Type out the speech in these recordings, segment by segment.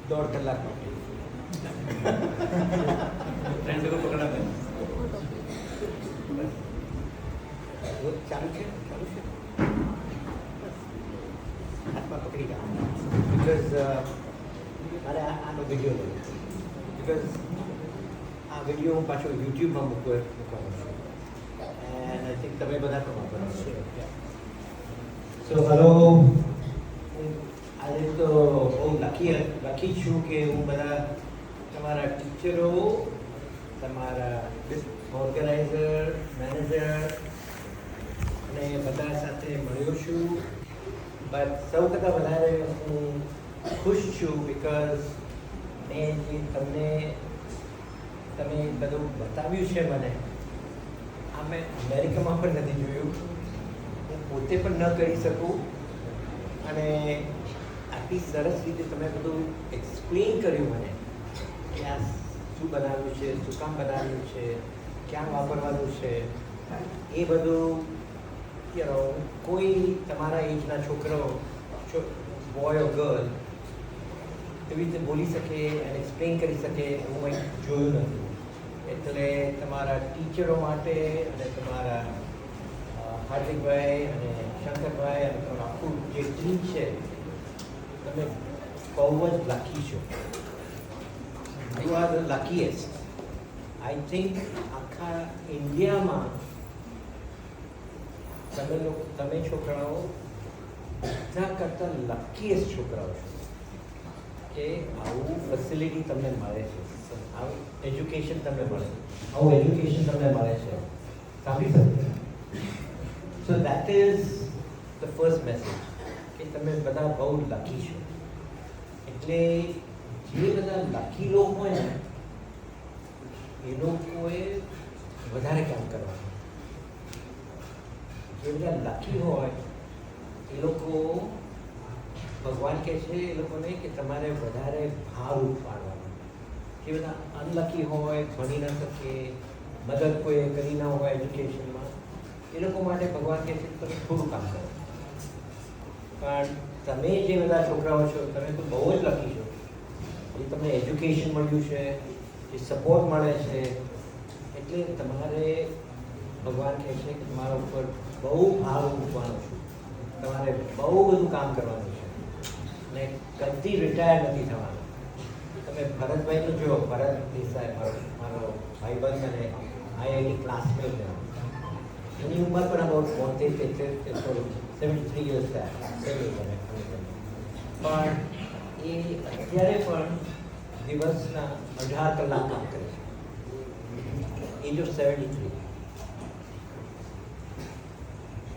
दौड़ कलाक માટે ટ્રેન્ડ को पकड़ा है वो चालू है हाथમાં પકડી ગયા because મારે આનો વિડીયો લેવો because આ વિડીયો હું પાછો યુટ્યુબમાં મૂકવાનો છું and I think તમે બધા પણ વાપરવાનો છે so hello આજે તો બહુ લકી છું કે હું બધા તમારા ટીચરો તમારા ઓર્ગેનાઇઝર મેનેજર અને બધા સાથે મળ્યો છું બટ સૌ કરતાં વધારે હું ખુશ છું બિકોઝ મેં જે તમે બધું બતાવ્યું છે મને આ મેં અમેરિકામાં પણ નથી જોયું હું પોતે પણ ન કરી શકું અને આટલી સરસ રીતે તમે બધું એક્સપ્લેન કર્યું મને કે આ શું બનાવ્યું છે શું કામ બનાવ્યું છે ક્યાં વાપરવાનું છે એ બધું કોઈ તમારા એજના છોકરાઓ બોય ઓર ગર્લ એવી રીતે બોલી શકે અને એક્સપ્લેન કરી શકે એવું કંઈ જોયું નથી એટલે તમારા ટીચરો માટે અને તમારા હાર્દિકભાઈ અને શંકરભાઈ અને તમારું આખું જે ટીમ છે તમે બહુ જ લકી છો you are the luckiest I think આખા ઇન્ડિયામાં તમે છોકરાઓ બધા કરતાં લકીએસ્ટ છોકરાઓ છો કે આવું ફેસિલિટી તમને મળે છે આવું એજ્યુકેશન તમને મળે આવું એજ્યુકેશન તમને મળે છે સાંભળી શકીએ so that is the first message કે તમે બધા બહુ લકી છો એટલે જે બધા લકી લોકો હોય ને એ લોકોએ વધારે કામ કરવાનું જે બધા લકી હોય એ લોકો ભગવાન કહે છે એ લોકોને કે તમારે વધારે ભાવ ઉપાડવાનો જે બધા અનલકી હોય ભણી ન શકે મદદ કોઈ કરી ના હોય એજ્યુકેશનમાં એ લોકો માટે ભગવાન કહે છે તમે થોડું કામ કરો પણ તમે જે બધા છોકરાઓ છો તમે તો બહુ જ લકી છો જે તમને એજ્યુકેશન મળ્યું છે જે સપોર્ટ મળે છે એટલે તમારે ભગવાન કહે છે કે તમારા ઉપર બહુ ભાર મૂકવાનો છું તમારે બહુ બધું કામ કરવાનું છે અને કદી રિટાયર નથી થવાનું તમે ભરતભાઈનો જો ભરત દેસાઈ મારો ભાઈબંધ અને આઈઆઈટી ક્લાસમેટ એની ઉંમર પણ અબાઉટ 73 યર્સ થયા પણ એ અત્યારે પણ દિવસના 18 કલાક કામ કરે છે એજ ઓફ 73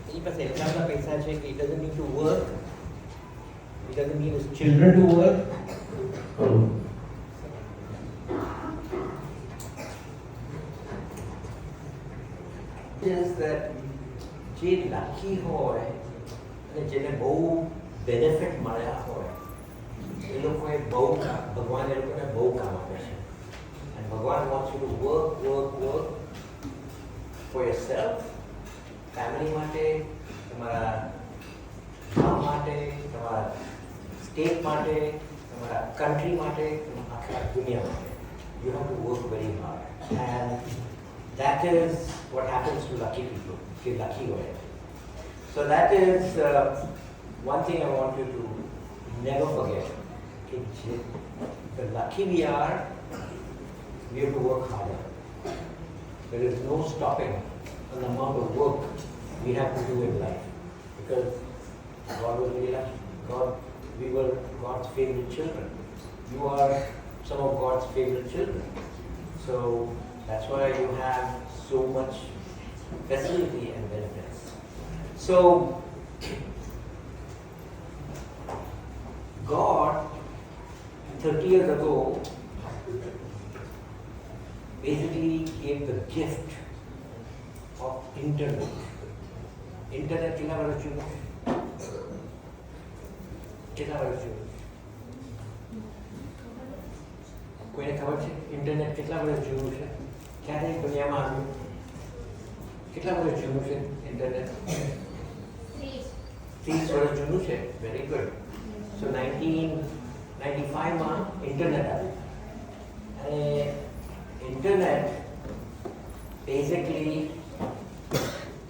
એની પાસે એટલા બધા પૈસા છે કે he doesn't need to work, he doesn't need his children to work. Is that જે લકી હોય અને જેને બહુ બેનિફિટ મળ્યા હોય એ લોકોએ બહુ ભગવાન એ લોકોને બહુ કામ આપે છે અને ભગવાન wants you to work for yourself, family માટે તમારા ગામ માટે તમારા સ્ટેટ માટે તમારા કન્ટ્રી માટે આખા દુનિયા માટે you have to work very hard and that is what happens to lucky people કે lucky હોય so that is one thing I want you to never forget કે the lucky we are we have to work harder. There is no stopping on the amount of work we have to do in life because God was very lucky. We were God's favorite children. You are some of God's favorite children. So that's why you have so much facility and benefits. So God 30 years ago basically gave the gift of internet. Internet કેટલા વર્ષ જૂનું કેટલા વર્ષ જૂનું કોઈને ખબર છે internet કેટલા વર્ષ જૂનું છે ક્યારે દુનિયામાં આવ્યું કેટલા વર્ષ જૂનું છે ઇન્ટરનેટ 30 વર્ષ જૂનું છે વેરી ગુડ સો 19 95 માં ઇન્ટરનેટ આવ્યું અને ઇન્ટરનેટ બેઝિકલી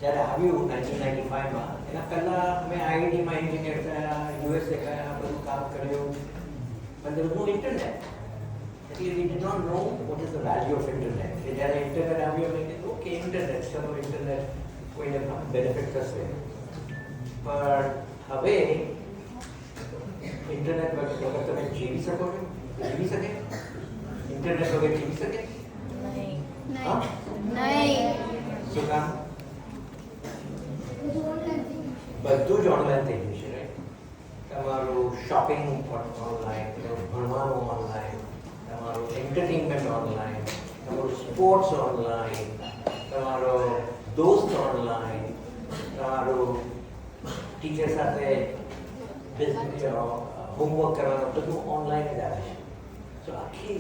જ્યારે આવ્યું 1995 માં એના પહેલાં અમે આઈઆઈટીમાં એન્જિનિયર થયા, યુએસએ ગયા, બધું કામ કર્યું, but there was no internet. Actually, we did not know what is the value of internet. કે જ્યારે ઇન્ટરનેટ આવ્યું અમે કીધું ઓકે ઇન્ટરનેટ, ચલો ઇન્ટરનેટ કોઈને બેનિફિટ થશે, પણ હવે ઇન્ટરનેટ વગર તમે જીવી શકો છો? જીવી શકે? ઇન્ટરનેટ વગર જીવી શકે? હા? શું કામ? બધું જ ઓનલાઈન થઈ ગયું છે, રાઈટ? તમારું શોપિંગ ઓનલાઈન, ભણવાનું ઓનલાઈન, તમારું એન્ટરટેનમેન્ટ ઓનલાઈન, તમારું સ્પોર્ટ્સ ઓનલાઈન, તમારો દોસ્ત ઓનલાઈન, તમારું ટીચર સાથે હોમવર્ક કરવાનું બધું ઓનલાઈન જ આવે છે. તો આખી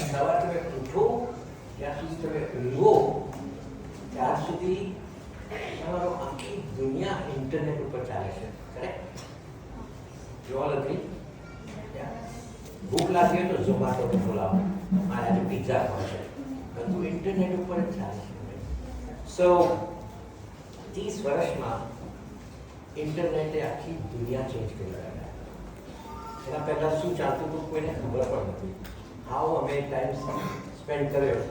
સવાર તમે ઉઠો જ્યાં સુધી તમે ઊંઘો ત્યાર સુધી તમારો આખી દુનિયા ઇન્ટરનેટ ઉપર ચાલે છે, correct? You all agree? Yeah. ભૂખ લાગી હોય તો ઝોમેટો બોલાવો, મારે આજે પિઝા ખાવ છે, બધું ઇન્ટરનેટ ઉપર જ ચાલે છે. સો 30 વર્ષમાં ઇન્ટરનેટે આખી દુનિયા ચેન્જ કરી રહ્યા. એના પહેલાં શું ચાલતું હતું કોઈને ખબર પણ નથી. હાઉ અમે ટાઈમ સ્પેન્ડ કર્યો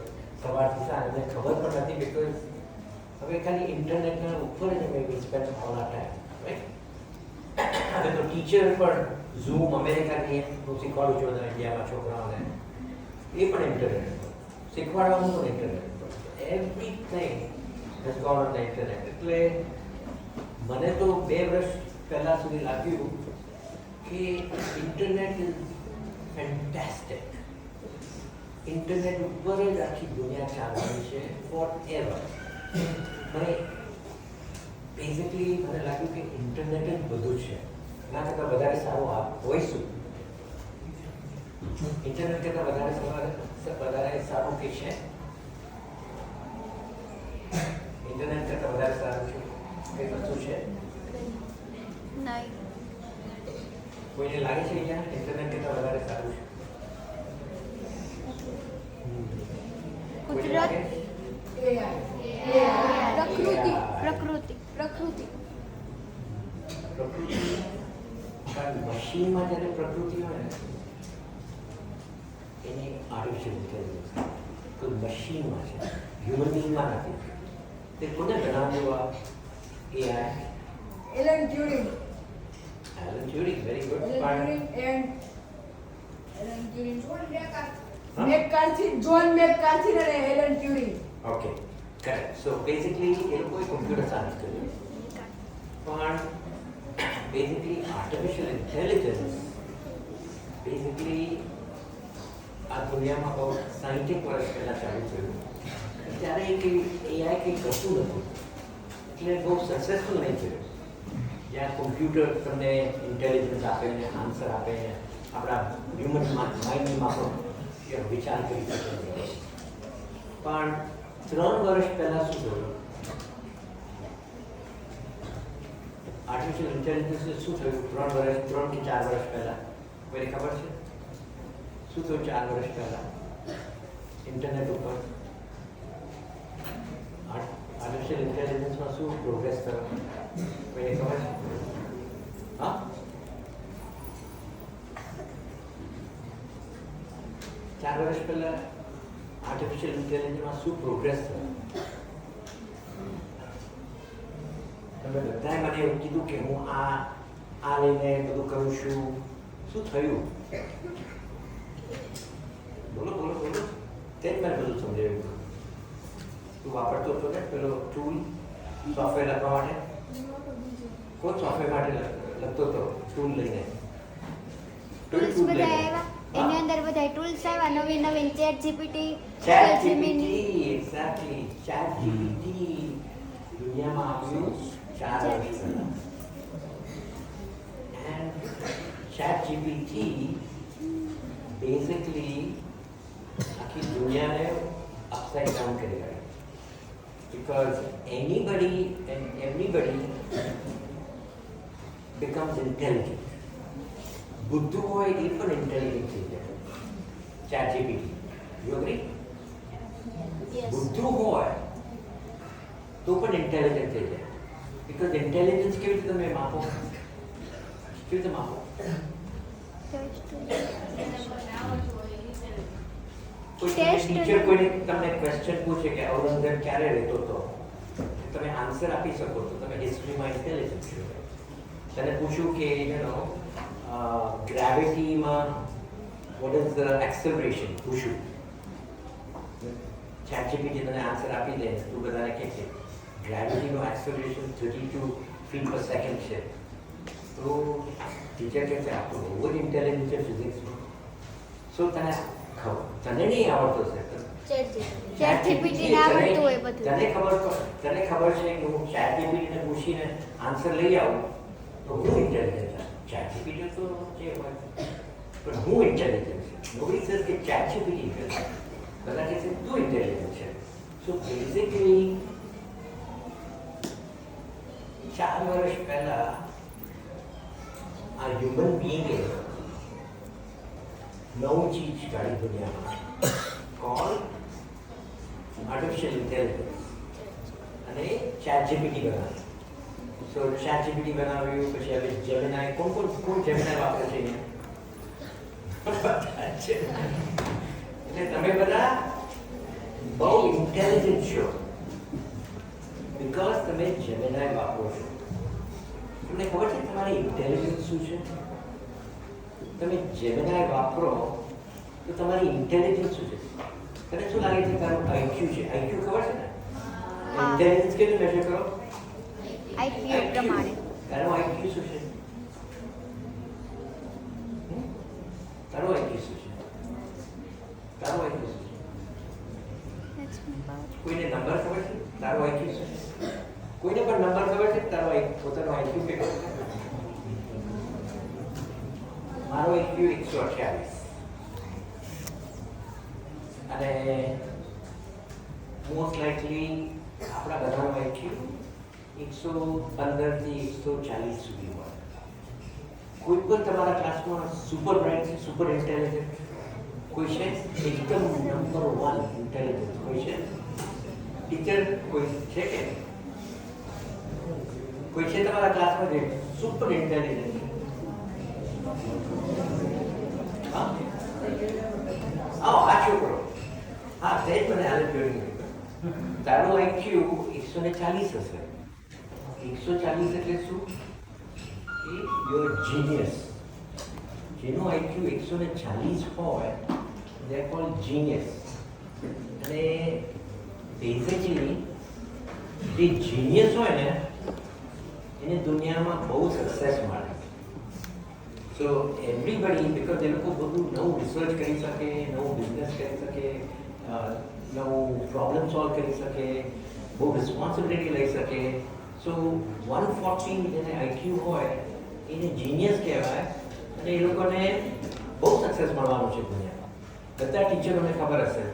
સવારથી સાંજ અમને ખબર પણ નથી, બિકોઝ હવે ખાલી ઇન્ટરનેટના ઉપર જ અમે spend all are time, right? હવે તો ટીચર પણ ઝૂમ અમેરિકાની હું શીખવાડું છું બધા ઇન્ડિયામાં છોકરાઓને, એ પણ ઇન્ટરનેટ પર શીખવાડવાનું પણ ઇન્ટરનેટ પર. Everything has gone on the internet. એટલે મને તો 2 વર્ષ પહેલાં સુધી લાગ્યું કે ઇન્ટરનેટ ઇઝ ફેન્ટાસ્ટિક. ઇન્ટરનેટ ઉપર જ આખી દુનિયા ચાલવાની છે ફોર એવર. મને બેઝિકલી મને લાગ્યું કે ઇન્ટરનેટ જ બધું છે, એના કરતાં વધારે સારું આ હોય શું? ઇન્ટરનેટ કરતાં વધારે સારું કે છે? ઇન્ટરનેટ કરતાં વધારે સારું છે કઈ વસ્તુ છે? કોઈને લાગે છે અહીંયા ઇન્ટરનેટ કરતાં વધારે સારું છે? કોઈને લાગે? પ્રકૃતિ મશીનમાં જ્યારે પ્રકૃતિ હોય ને એની આર્ટિફિશિયલ ઇન્ટેલિજન્સ તો મશીનમાં છે, હ્યુમન બિંગમાં નથી. તે કોને બનાવ્યું આ AI? Alan Turing. Alan Turing, very good. John McCarthy અને Alan Turing. Okay, correct. So basically એ લોકોએ કોમ્પ્યુટર સાયન્સ કર્યું, પણ બેઝિકલી આર્ટિફિશિયલ ઇન્ટેલિજન્સ બેઝિકલી આ દુનિયામાં બહુ 60 વર્ષ પહેલાં ચાલુ થયું. ત્યારે એઆઈ કંઈ કરતું નહોતું, એટલે બહુ સક્સેસફુલ નહીં થયું. જ્યાં કોમ્પ્યુટર તમને ઇન્ટેલિજન્સ આપે ને આન્સર આપે ને આપણા હ્યુમન માઇન્ડની માફક વિચાર કરી શકે. પણ 3 વર્ષ પહેલાં શું થયું? આર્ટિફિશિયલ ઇન્ટેલિજન્સને શું થયું 3 કે 4 વર્ષ પહેલાં? કોઈને ખબર છે શું થયું 4 વર્ષ પહેલાં ઇન્ટરનેટ ઉપર? આર્ટિફિશિયલ ઇન્ટેલિજન્સમાં શું પ્રોગ્રેસ થયો? કોઈને ખબર છે? હા, 4 વર્ષ પહેલાં આર્ટિફિશિયલ ઇન્ટેલિજન્સમાં શું પ્રોગ્રેસ થયો? તમે બધાએ મને એવું કીધું કે હું આ લઈને બધું કરું છું. શું થયું? બોલો બોલો બોલો. તે જ મેં બધું સમજાવ્યું. તું વાપરતો હતો ને પેલો ટૂલ સોફ્ટવેર લખવા માટે? કોઈ સોફ્ટવેર માટે લખતો હતો ટૂલ લઈને? ટૂલ્સ બધા આવ્યા, એની અંદર બધા ટૂલ્સ આવ્યા, નવીન ChatGPT, exactly. ChatGPT દુનિયામાં આવ્યું 4 વર્ષ પહેલા. એન્ડ ચેટ જીપીટી બેઝિકલી આખી દુનિયાને અપસાઇડ ડાઉન કરી રહ્યા. Because anybody and everybody becomes intelligent. બુદ્ધુ હોય એ પણ ઇન્ટેલિજન્ટ થઈ જાય. ChatGPT, you agree? બુદ્ધુ હોય તો પણ ઇન્ટેલિજન્ટ થઈ જાય. બીકોઝ ઇન્ટેલિજન્સ કેવી રીતે તમે માપો? કેવી રીતે માપો? ટીચર કોઈ તમને ક્વેશ્ચન પૂછે કે ઔરંગઝેબ ક્યારે રહેતો હતો, તમે આન્સર આપી શકો તો તમે હિસ્ટ્રીમાં ઇન્ટેલિજન્ટ છો. તને પૂછ્યું કે ગ્રેવિટીમાં વોટ ઇઝ ધ એક્સેલરેશન, પૂછ્યું, ચેટ જીપીટી તને આન્સર આપી દે, તું બધાને કહે છે ગ્રેવિટીનો એક્સેલરેશન 32 ફીટ પર સેકન્ડ છે, તો ટીચર કહે છે આ તો બહુ જ ઇન્ટેલિજન્ટ છે ફિઝિક્સમાં. સો તને નહીં આવડતો છે, ચેટ જીપીટી ના આવડતું હોય બધું. તને ખબર છે કે હું ચેટ જીપીટીને પૂછીને આન્સર લઈ આવું તો હું ઇન્ટેલિજન્ટ છું. ચેટ જીપીટી તો જે હોય પણ હું ઇન્ટેલિજન્ટ છું. નોબડી સેઝ કે ચેટ જીપીટી ઇન્ટેલિજન્ટ, બધા કહે છે તું ઇન્ટેલિજન્ટ છે. સો બેઝિકલી 4 વર્ષ પહેલા આ હ્યુમન બીંગે નવું ચીજ કાઢી દુનિયામાં, કોલ આર્ટિફિશિયલ ઇન્ટેલિજન્સ, અને ચેટ જીપીટી બનાવ્યું. સો ચેટ જીપીટી બનાવ્યું, પછી હવે જેમિનાઈ. કોણ જેમિનાઈ વાપરે છે અહીંયા? એટલે તમે બધા બહુ ઇન્ટેલિજન્ટ છો બીકોઝ તમે જેમિનાઈ વાપરો છો. તમને ખબર છે તમારી ઇન્ટેલિજન્સ શું છે? તમે જેમિનાઈ વાપરો તો તમારી ઇન્ટેલિજન્સ શું છે? તને શું લાગે છે તારું આઈક્યુ છે? આઈક્યુ ખબર છે ને? ઇન્ટેલિજન્સ કેવી મેજર કરો? આઈક્યુ પ્રમાણે. તારું આઈક્યુ શું છે? તારું આઈક્યુ શું છે? તારું આઈક્યુ શું છે? કોઈને નંબર ખબર છે તારું આઈક્યુ શું છે? કોઈને પણ નંબર ખબર છે તારો પોતાનો આઈક્યુ કેટલો છે? મારો આઈક્યુ 128 અને મોસ્ટ લાઇકલી આપણા બધાનો આઈક્યુ 115 થી 140 સુધી હોય. કોઈ પણ તમારા ક્લાસમાં સુપર બ્રાઇટ છે, સુપર ઇન્ટેલિજન્ટ કોઈ છે? એકદમ નંબર 1 ઇન્ટેલિજન્ટ કોઈ છે? ટીચર કોઈ છે કે કોઈ છે તમારા ક્લાસમાં જે સુપર ઇન્ટેલિજન્ટ? હા, આ છોકરો, હા તે જ મને હાલ જોઈ. તારું આઈક્યુ 140 હશે. 140 એટલે શું? કે યોર જીનિયસ. જેનું આઈક્યુ 140 હોય દે કોલ જીનિયસ. અને બેઝિકલી જે જીનિયસ હોય ને એને દુનિયામાં બહુ સક્સેસ મળે. સો એવરીબડી, બીકોઝ એ લોકો બધું નવું રિસર્ચ કરી શકે, નવું બિઝનેસ કરી શકે, નવું પ્રોબ્લેમ સોલ્વ કરી શકે, બહુ રિસ્પોન્સિબિલિટી લઈ શકે. સો 140 જેને આઈક્યુ હોય એને જીનિયસ કહેવાય. અને એ લોકોને બહુ સક્સેસ મળવાનું છે દુનિયામાં. બધા ટીચરોને ખબર હશે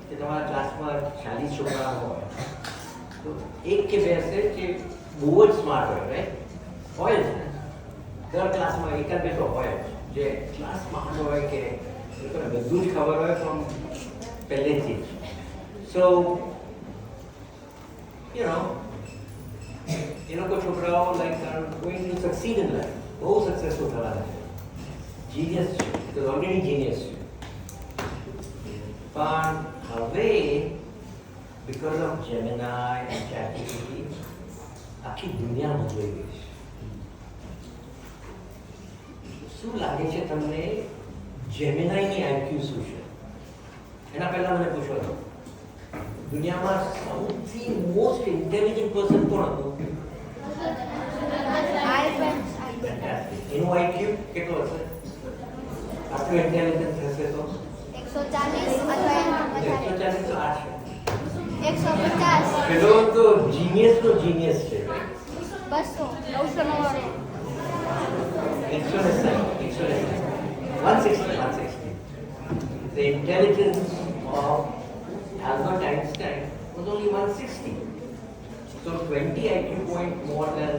કે તમારા ક્લાસમાં 40 છોકરા હોય તો એક કે બે હશે જે બહુ જ સ્માર્ટ હોય, રાઈટ? હોય જ ને, દર ક્લાસમાં એકાદ બે તો હોય જ જે ક્લાસ સ્માર્ટ હોય કે એ લોકોને બધું જ ખબર હોય ફ્રોમ પહેલેથી જ. સો યુ નો એ લોકો છોકરાઓ like are going to succeed in life, બહુ સક્સેસફુલ થવાના છે. જીનિયસ છે, તો ઓલરેડી જીનિયસ છે. પણ હવે because of Gemini and ChatGPT આખી દુનિયા બદલાઈ ગઈ છે. શું લાગે છે તમને જેમિનાઈની આઈક્યુ શું છે? એના પહેલા મને પૂછો તો દુનિયામાં સૌથી મોસ્ટ ઇન્ટેલિજન્ટ પર્સન કોણ હતું? એનું આઈક્યુ કેટલો હશે? આટલું ઇન્ટેલિજન્ટ હશે તો 140 અથવા 140 તો આ છે. 150 પેલો તો જીનિયસનો જીનિયસ છે. 200 999 160. The intelligence of Albert Einstein was only 160. So 20 IQ point more than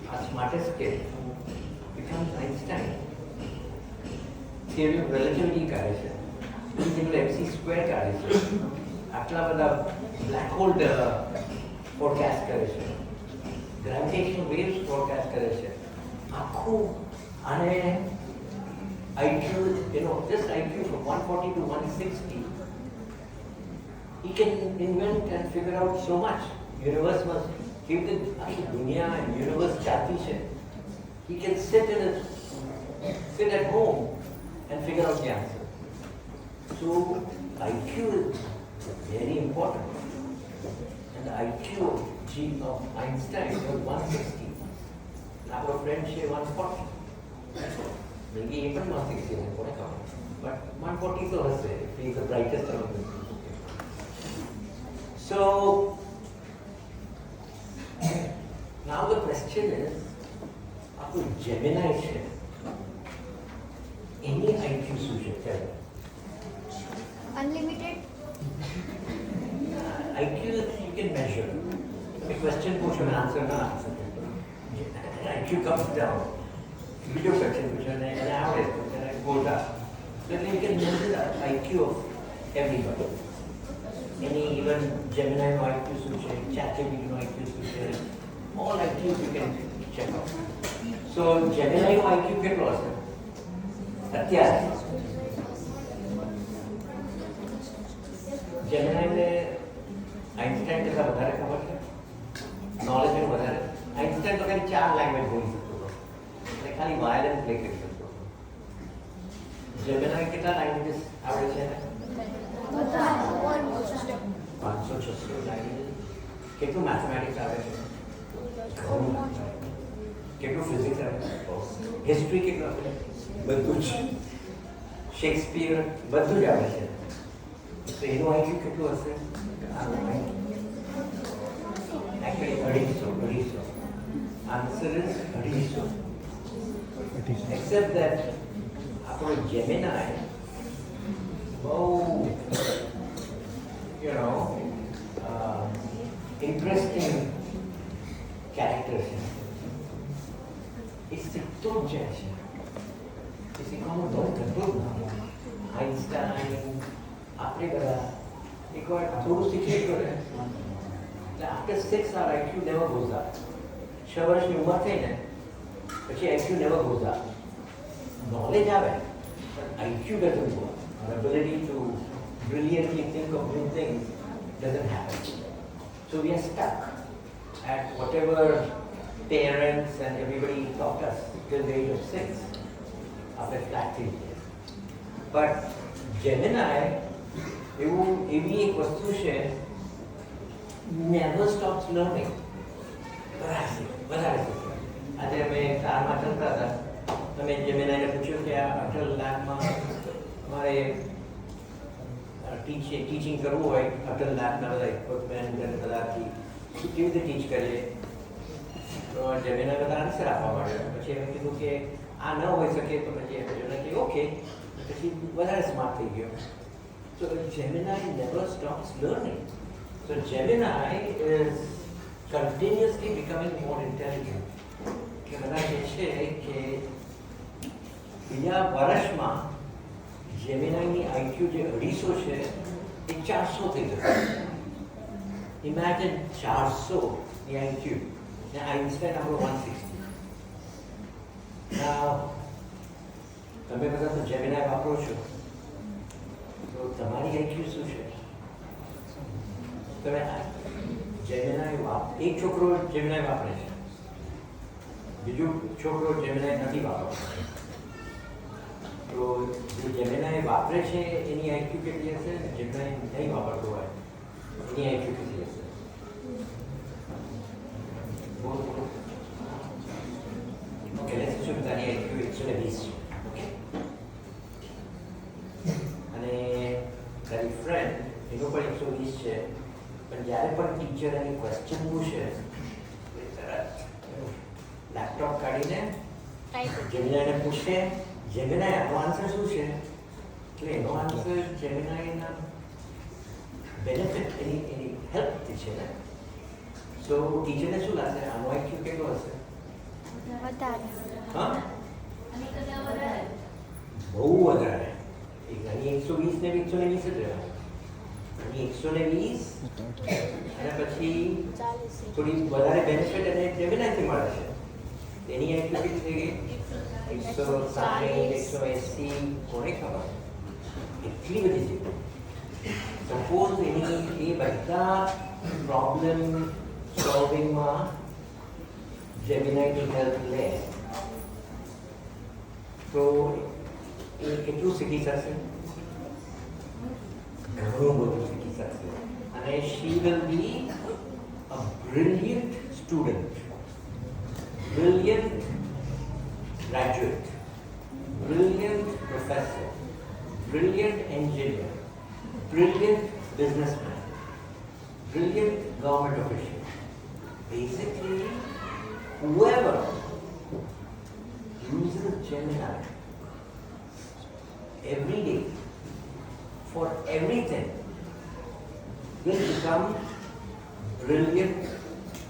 our smartest kid becomes Einstein. Theory of relativity કાઢે છે, બીજી પેલા MC સ્ક્વેર કાઢે છે, આટલા બધા બ્લેક હોલ ફોરકાસ્ટ કરે છે, ગ્રેવિટેશનલ વેવ્સ ફોરકાસ્ટ કરે છે, આખું આને IQ, just IQ from 140 to 160, he can invent and figure out so much. Universe must give the dunya and universe chati hai. He can sit at home and figure out the answer. So IQ is very important. And the IQ of Einstein was 160. Now our friend say 140. Maybe even 160 is what I call it. But 140 so has if he is the brightest among them. So now the question is, आपको Gemini है, any IQ सूचक है? Unlimited? IQ you can measure. A question पूछो मैं answer ना answer. IQ comes down. Video section which are an average, which are goes up. So you can measure the IQ of everybody. Any even Gemini no IQ सूचक, ChatGPT no IQ सूचक, all IQs you can check out. So Gemini no IQ કેટલો હશે? અત્યારે Gemini ને Einstein કરતા વધારે ખબર છે, નોલેજ એનું વધારે. આઇન્સ્ટાઇન તો ખાલી 4 લેંગ્વેજ બોલી શકતો હતો, એટલે ખાલી વાયલન પ્લે કરી શકતો હતો. જેમિનાઈ કેટલા લેંગ્વેજીસ આવડે છે એને? 500-600 લેંગ્વેજ. કેટલું મેથમેટિક્સ આવે છે? કેટલું ફિઝિક્સ આવે છે? હિસ્ટ્રી કેટલું આવે છે? બધું જ. શેક્સપિયર બધું જ આવે છે. તો એનું આઈક્યુ કેટલું હશે? Actually, 250. Answer is 250. Except that our Gemini, interesting characters. It's the two judge. It's the common control. Einstein, आपने करा एक बार थोड़ा सीखे करे. After 6 our IQ never goes up. 6 વર્ષની ઉંમર થઈ ને પછી IQ never goes up. Knowledge આવે, but IQ doesn't go up. Our ability to brilliantly think of new things doesn't happen. So we are stuck at whatever parents and everybody taught us till the age of 6 after flat 3 years. But Gemini, એવી એક વસ્તુ છે, never stops learning. વધારે આજે અમે કારમાં ચાલતા હતા, તમે જેમિનાઈને પૂછ્યું કે આ અટલ લેબમાં અમારે ટીચિંગ કરવું હોય, અટલ લેબના બધા ઇક્વિપમેન્ટ અને બધાથી કેવી રીતે ટીચ કરીએ, તો જેમિનાઈ બધા આન્સર આપવા માંડ્યો. પછી એમ કીધું કે આ ન હોઈ શકે, તો પછી એમ કે ઓકે, પછી વધારે સ્માર્ટ થઈ ગયો. So Gemini never stops learning. So Gemini is continuously becoming more intelligent. કે બધા કહે છે કે બીજા વર્ષમાં જેમિનાઈની IQ જે 250 છે એ 400 થઈ જશે. ઇમેજિન 400ની IQ ને આઇન્સ્ટાઈન આપણો 160. Now તમે બધા તો જેમિનાઈ વાપરો છો, તો તમારી IQ શું છે? તમે જેમિનાઈ એક છોકરો જેમિનાઈ વાપરે છે, બીજો છોકરો જેમિનાઈ નથી વાપરતો. તો જે જેમિનાઈ વાપરે છે એની IQ કેટલી હશે? જેમિનાઈ નહીં વાપરતો હોય એની IQ કેટલી હશે? ઓકે, લેટ્સ assume તારી IQ 120 છે. અને તારી ફ્રેન્ડ એનો પણ 120 છે, પણ જ્યારે પણ ટીચર એની ક્વેશ્ચન પૂછે લેપટોપ કાઢીને જેમિનાઈને પૂછે, જેમિનાઈ આનો આન્સર શું છે? એટલે એનો આન્સર જેમિનાઈના બેનિફિટ એની હેલ્પથી છે ને. સો ટીચરને શું લાગશે? આનો IQ કેટલો હશે? વધારે. હા, બહુ વધારે અહીં 120 ને 120 જ રહેવાનું. અહીં 120 અને પછી થોડી વધારે બેનિફિટ અને જેમિનાઈથી મળે છે. એની એક્ટિવિટી થઈ ગઈ 160 180 કોને ખબર એટલી બધી છે. સપોઝ એની એ બધા પ્રોબ્લેમ સોલ્વિંગમાં જેમિનાઈની હેલ્પ લે તો એ કેટલું શીખી શકશે? ઘણું બધું શીખી શકશે. અને she will be a brilliant student, brilliant graduate, brilliant professor, brilliant engineer, brilliant businessman, brilliant government official. Basically, whoever uses Gemini every day for everything will become brilliant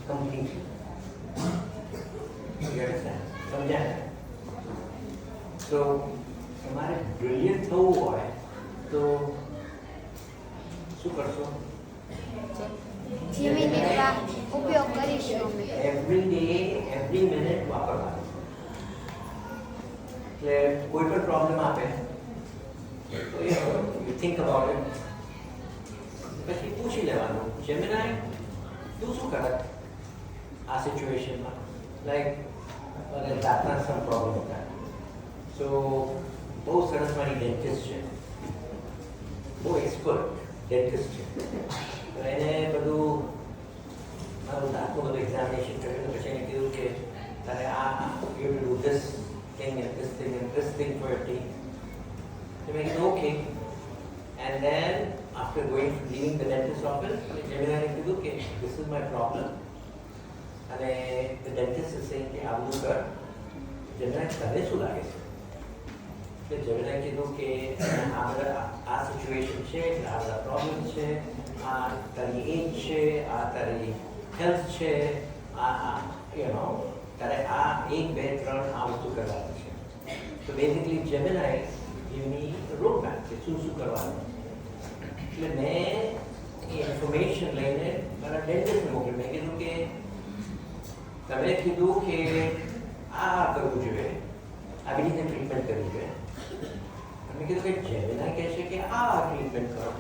completely. You understand? समझा? So, हमारे brilliant थવું હોય तो શું કરશો? જીમીનીનો ઉપયોગ કરીશું અમે. Every day, every minute વાપરવાનું. એટલે કોઈ પણ પ્રોબ્લેમ આપે તો you think about it. પછી પૂછી લેવાનું જેમિનાઈ તું શું કરત આ સિચ્યુએશનમાં? લાઈક મને દાંતના સમ પ્રોબ્લેમ હતા. સો બહુ સરસ મારી ડેન્ટિસ્ટ છે, બહુ એક્સપર્ટ ડેન્ટિસ્ટ છે. તો એને બધું મારું દાંતનું બધું એક્ઝામિનેશન કર્યું તો પછી એને કીધું કે તારે આ you will do this thing and this thing and this thing for your teeth. So I said, okay. And then after leaving the dentist office, Gemini said, okay, this is my problem. And the dentist is saying, Abdulkar, Gemini tane શું લાગે છે? તો Gemini કીધું કે આ situation છે, આ બધા પ્રોબ્લેમ છે, આ તારી એજ છે, આ તારી હેલ્થ છે, આ તારે આ 1 2 3 આ વસ્તુ કરવાની છે. તો basically Gemini give me a roadmap કે શું કરવાનું. એટલે મેં એ ઇન્ફોર્મેશન લઈને મારા ડેન્ટિસ્ટને મોકલ્યું. મેં કીધું કે તમે કીધું કે આ કરવું જોઈએ, આવી રીતે ટ્રીટમેન્ટ કરવી જોઈએ. મેં કીધું કે Gemini કહે છે કે આ ટ્રીટમેન્ટ કરો.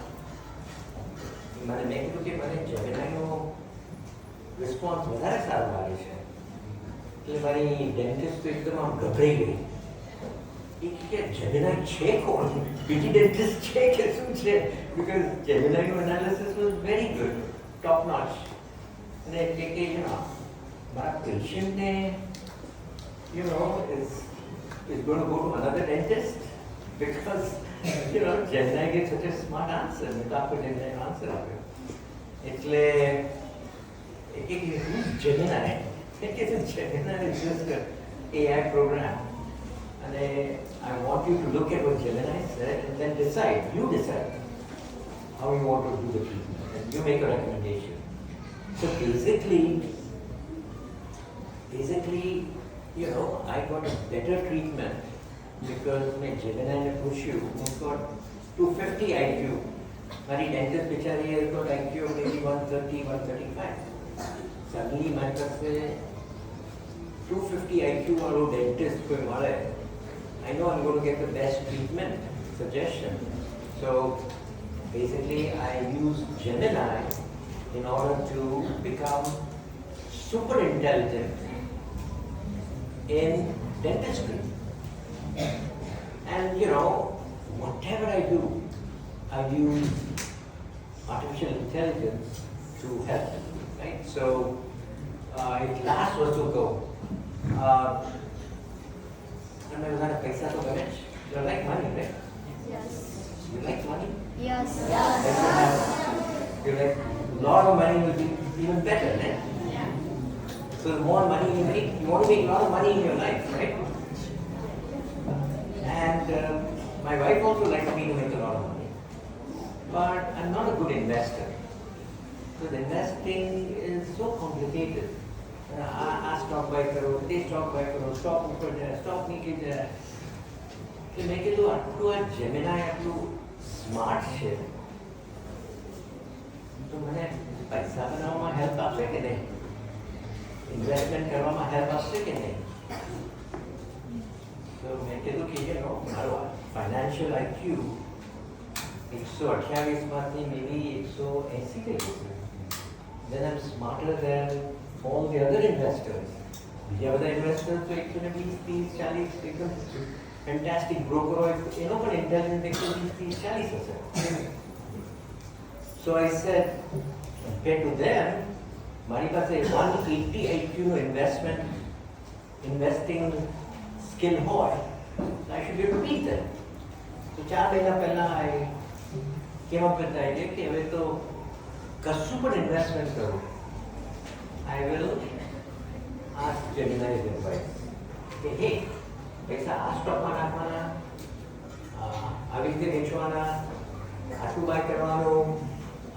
મેં કીધું કે મને Geminiનો રિસ્પોન્સ વધારે સારો લાગે છે. એટલે મારી ડેન્ટિસ્ટ તો એકદમ આમ ગભરાઈ ગઈ. એ કે Gemini છે કોણ? બીજી ડેન્ટિસ્ટ છે કે શું છે? બિકોઝ Geminiનું analysis was very good, top notch. અને એટલે કે મારા પેશન્ટને is going to go to another dentist because Gemini gave such a smart answer. મેં તો આપકો Gemini આન્સર આપ્યો. એટલે who's Gemini? Gemini is just an AI program. And I want you to look at what Gemini said and then decide. You decide how you want to do the treatment and you make a recommendation. So basically, I got a better treatment because my Gemini ने push you. I've got 250 IQ. My dentist बेचारी has got IQ of maybe 130, 135. Suddenly my pass 250 IQ वालों dentist कोई मारे. I know I'm going to get the best treatment suggestion. So basically I use Gemini in order to become super intelligent in dentistry. And whatever I do, I use artificial intelligence to help, right? So if last was to go, you like money, right? Yes. You like money? Yes. You like a lot of money will be even better, right? Yeah. So the more money you make, you want to make a lot of money in your life, right? And my wife also likes me to make a lot of money. But I'm not a good investor. Because investing is so complicated. આ stock by કરો, તે stock by કરો, stock ઉપર જાય, stock નીચે જાય. કે મેં કીધું આટલું આ જેમિનાઈ આટલું સ્માર્ટ છે તો મને પૈસા બનાવવામાં હેલ્પ આપશે કે નહીં, ઇન્વેસ્ટમેન્ટ કરવામાં હેલ્પ આપશે કે નહીં. તો મેં કીધું કે મારો ફાઇનાન્શિયલ આઈક્યુ 128માંથી મેબી 180 થઈ ગયું. Then I'm smarter than all the other investors. બીજા બધા ઇન્વેસ્ટર્સ તો 120, 30, 40 એકદમ ફેન્ટાસ્ટિક બ્રોકર હોય એનો પણ ઇન્ટેલિજન્સ 120, 30, 40 હશે. So I said, compared to them, મારી પાસે 180 IQ નો investing skill હોય, I should be able to beat them. So 4 મહિના પહેલા I came up with the idea કે હવે તો કશું પણ ઇન્વેસ્ટમેન્ટ કરું, I will ask Gemini's advice કે હે પૈસા આ સ્ટોકમાં નાખવાના, આવી રીતે વેચવાના, આટલું બાય કરવાનું,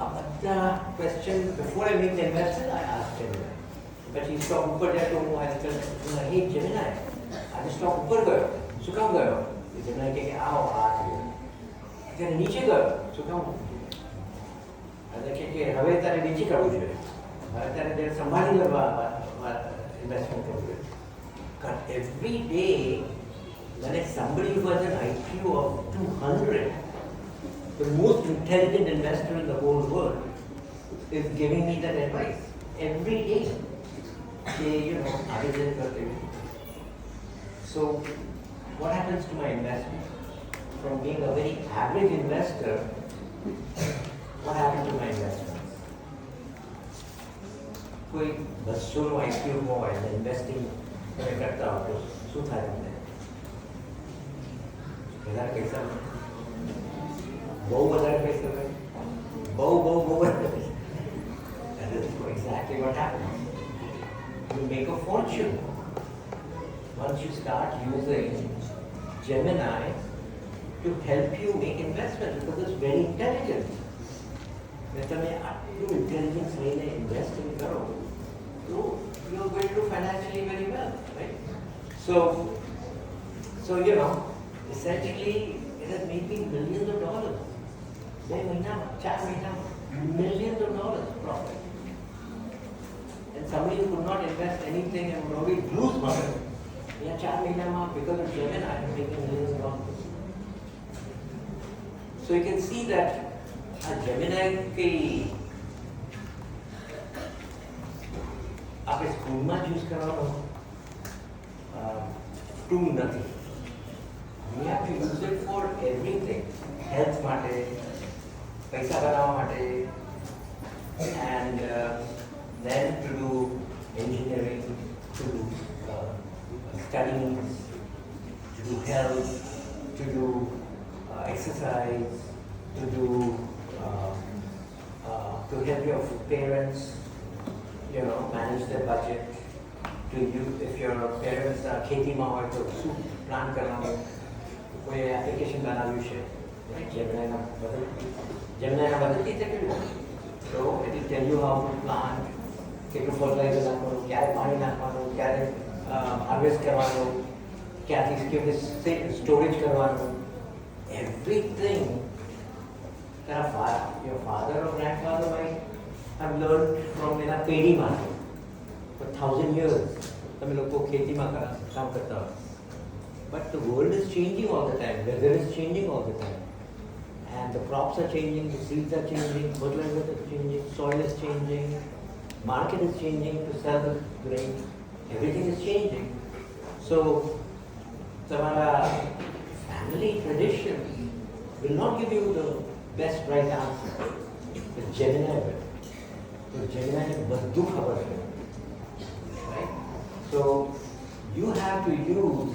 આ બધા question before I make the investment I ask Gemini. પછી સ્ટોક ઉપર જાય તો હું આજકાલ હે Gemini આજે સ્ટોક ઉપર ગયો, શું કામ ગયો? Gemini કહે કે આવો આ થયું. અત્યારે નીચે ગયો, શું કામ? એટલે કે હવે તારે નીચે કરવું જોઈએ, હવે તારે સંભાળી લેવા ઇન્વેસ્ટમેન્ટ કરવું જોઈએ. કારણ એવરી ડે મને somebody who has an IQ of 200, the most intelligent investor in the whole world, is giving me that advice every day. So what happens to my investment? From being a very average investor, what happened to my investments? कोई 200 નો IQ હોય અને investing તમે કરતા હો તો શું થાય તમને? વધારે પૈસા, બહુ વધારે પૈસા હોય, બહુ વધારે પૈસા. That is exactly what happens. You make a fortune once you start using Gemini to help you make investments because it's very intelligent. If તમે આટલું ઇન્ટેલિજન્સ લઈને ઇન્વેસ્ટિંગ કરો તો you are going to do financially very well, right? So essentially it has made me millions of dollars. 2 મહિનામાં, 4 મહિનામાં millions of dollars profit. And somebody who could not invest anything and would always lose money, 4 મહિનામાં because of Gemini I am making millions of dollars. So you can see that Gemini की આપણે સ્કૂલમાં use કરવાનો tool નથી. We have to use it for everything. Health માટે, પૈસા બનાવવા માટે, and then to do engineering, to do studies, to do health, to do exercise, to do to help your parents, manage their budget. To you, if your parents are ખેતીમાં હોય તો શું plan કરવાનું, કોઈ એપ્લિકેશન બનાવ્યું છે Geminiના મદદથી થયું. So it will tell you how to plant, કેટલું ફર્ટિલાઇઝર નાખવાનું, ક્યારે પાણી નાખવાનું, ક્યારે હાર્વેસ્ટ કરવાનું, ક્યાંથી કેવી સ્ટોરેજ કરવાનું, everything. Your father or grandfather might have learned from એના પેઢીમાંથી. For 1,000 years તમે લોકો ખેતીમાં કામ કરતા હોય. But the world is changing all the time, weather is changing all the time, and the crops are changing, the seeds are changing, fertilizers are changing, soil is changing, market is changing to sell the grain, everything is changing. So તમારા family tradition will not give you the best right answer. The Gemini will. The Gemini બધું ખબર છે. Right? So you have to use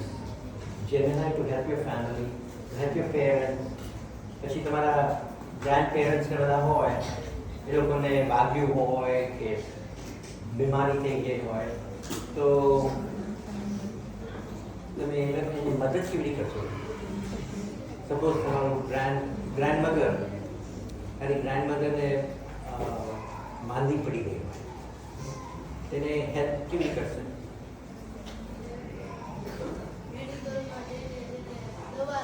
Gemini to help your family, to help your parents. પછી તમારા grandparents ને બધા હોય, એ લોકોને વાગ્યું હોય કે બીમારી થઈ ગઈ હોય તો તમે એની મદદ કેવી રીતે કરશો? સપોઝ તમારું ગ્રાન્ડમધર ને માંદી પડી ગઈ હોય, તેને હેલ્પ કેવી કરશે? દવા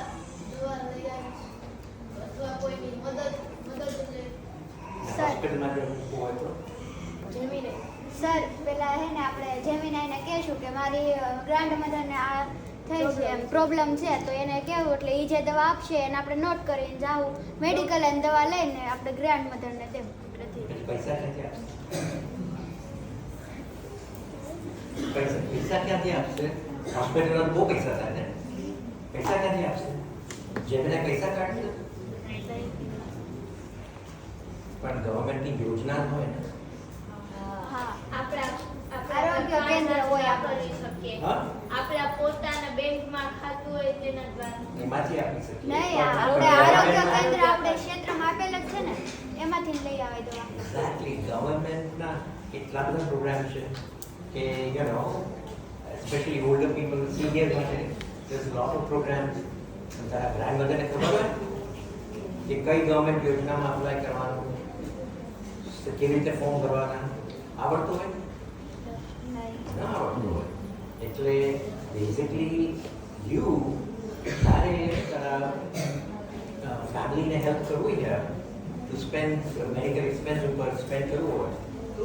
હોસ્પિટલમાં જો મૂકવું હોય તો જમીને સર પેલા હે ને આપણે જેમિનાઈને કહેશું કે મારી ગ્રાન્ડ મધરને આ થઈ છે એમ પ્રોબ્લેમ છે, તો એને કહેવું એટલે એ જે દવા આપશે એને આપણે નોટ કરીને જાવું મેડિકલ અને દવા લઈને આપણે ગ્રાન્ડ મધરને દેવું. પછી પૈસા ક્યાંથી આપશે? પૈસા ક્યાંથી આપશે? હોસ્પિટલમાં બહુ પૈસા થાય ને, પૈસા ક્યાંથી આપશે? જેમને પૈસા કાઢશે પણ ગવર્મેન્ટની યોજના હોય ને. હા, આરોગ્ય કેન્દ્ર હોય કરી શકીએ. હા? આપણા પોતાના બેંકમાં ખાતું હોય તેના દ્વારા એમાંથી આપી શકીએ. નહીં, પણ આપણે government- આરોગ્ય કેન્દ્ર આપણે ક્ષેત્રમાં આપેલ જ છે ને, એમાંથી જ લઈ આવે દવા. Exactly. ગવર્મેન્ટના એટલા બધા પ્રોગ્રામ છે કે you know especially older people, senior માટે there's a lot of programs. તારા ગ્રાન્ડમધરને ખબર હોય કે કઈ ગવર્મેન્ટ યોજનામાં અપ્લાય કરવાનું, તો કેવી રીતે ફોર્મ ભરવાના, આવડતું હોય? નહીં. ના આવડતું હોય એટલે બેઝિકલી યુ તારે તારા ફેમિલીને હેલ્પ કરવું છે ટુ સ્પેન્ડ મેડિકલ એક્સપેન્સ ઉપર સ્પેન્ડ કરવું હોય તો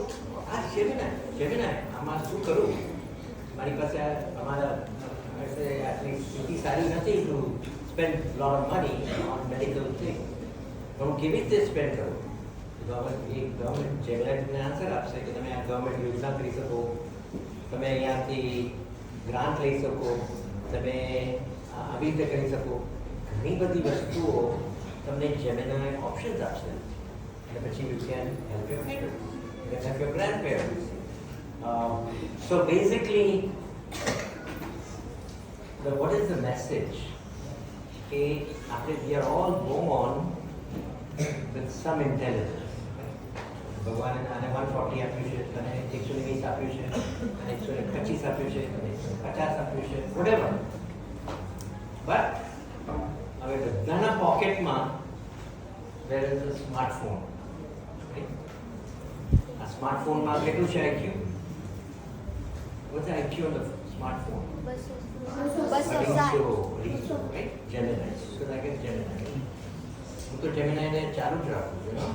આ જેમિનાઈ આમાં શું કરું? મારી પાસે અમારા આટલી સ્થિતિ સારી નથી two spend lot of money on medical thing, પણ હું કેવી રીતે સ્પેન્ડ કરું? ગવર્મેન્ટ જેમિનાઈને આન્સર આપશે કે તમે આ ગવર્મેન્ટ યોજના કરી શકો, તમે અહીંયાથી ગ્રાન્ટ લઈ શકો, તમે આવી રીતે કરી શકો. ઘણી બધી વસ્તુઓ તમને જેમિનાઈ ઓપ્શન્સ આપશે અને પછી you can help your parents, you can help your grand parents. So basically what is the message? કે આપણે we are all born with some intelligence. ભગવાને આને 140 આપ્યું છે, તને 120 આપ્યું છે, અને 125 આપ્યું છે, અને 150 આપ્યું છે, whatever. But હવે બધાના પોકેટમાં there is a smartphone. Right? આ સ્માર્ટફોનમાં કેટલું છે IQ? What's the IQ on the smartphone? 260, right? Gemini. So that is Gemini. હું તો જેમિનાઈને ચાલુ જ રાખું છું, you know?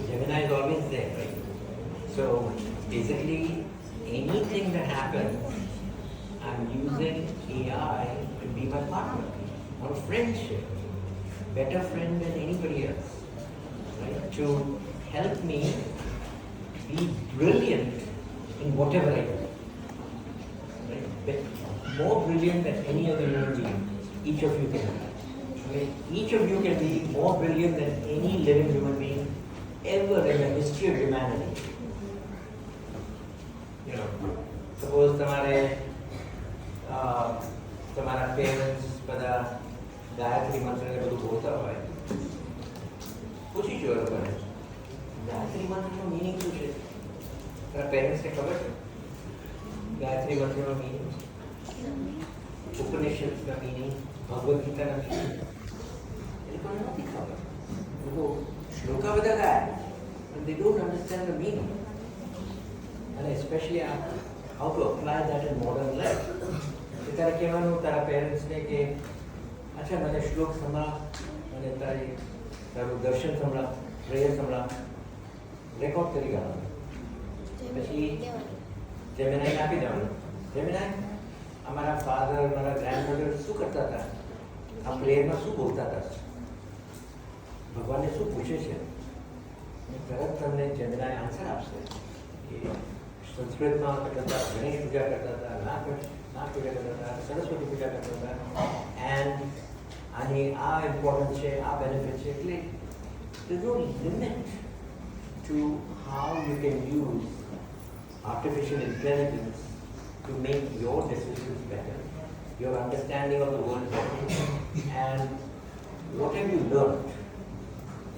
Gemini is always there, right? So basically, anything that happens, I'm using AI to be my partner on friendship, better friend than anybody else, right? To help me be brilliant in whatever I do, right? But more brilliant than any other human being, each of you can be. Right? Each of you can be more brilliant than any living human being ever in the history of humanity. You know, suppose તમારા parents બધા ગાયત્રી મંત્રને બધું બોલતા હોય, પૂછી જો લોકોને ગાયત્રી મંત્રનો મિનિંગ શું છે? તારા પેરેન્ટ્સને ખબર છે ગાયત્રી મંત્રનો મિનિંગ? ઉપનિષદના મિનિંગ, ભગવદ્ ગીતાના મિનિંગ એ લોકોને નથી ખબર. લોકો શ્લોકા બધા ગાય but they don't understand the meaning, and especially how to apply that in modern life. તારે કહેવાનું તારા પેરેન્ટ્સને કે અચ્છા મને શ્લોક સંભળા, મને તારું દર્શન સંભળા, પ્રેયર સંભળા, રેકોર્ડ કરી આવવાનું. પછી જેમિનાઈને આપી દેવાનું. જેમિનાઈ, અમારા ફાધર, મારા ગ્રાન્ડમધર શું કરતા હતા, આ પ્રેયરમાં શું બોલતા હતા, ભગવાનને શું પૂછે છે, તરત તમને જેમિનાઈ આન્સર આપશે કે સંસ્કૃતમાં કરતા હતા, ગણેશ પૂજા કરતા હતા, નાગ પૂજા કરતા હતા, સરસ્વતી પૂજા કરતા હતા, એન્ડ આની આ ઇમ્પોર્ટન્સ છે, આ બેનિફિટ છે. એટલે there's no limit to how you can use artificial intelligence to make your decisions better, your understanding of the world better, and what have you learned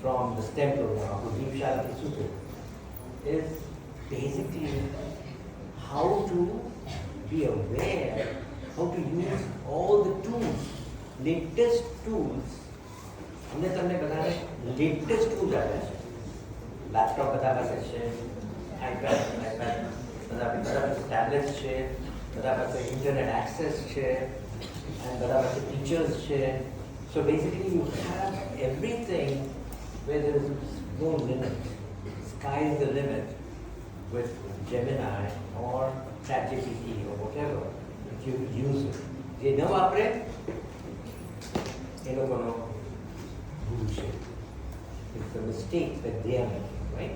from the STEM program of Deep Shanti Sutra is basically how to be aware, how to use all the tools, latest tools. हमने તમને બધાને latest tools આપ્યા છે. Laptop બધા પાસે છે, iPad બધા પાસે ટેબ્લેટ્સ છે, બધા પાસે ઇન્ટરનેટ એક્સેસ છે, અને બધા પાસે ટીચર્સ છે. So basically you have everything where there is no limit. Sky is the limit with Gemini or ChatGPT or whatever if you use it. જે ન વાપરે એ લોકોનો ભૂલ છે. It's a mistake that they are making, right?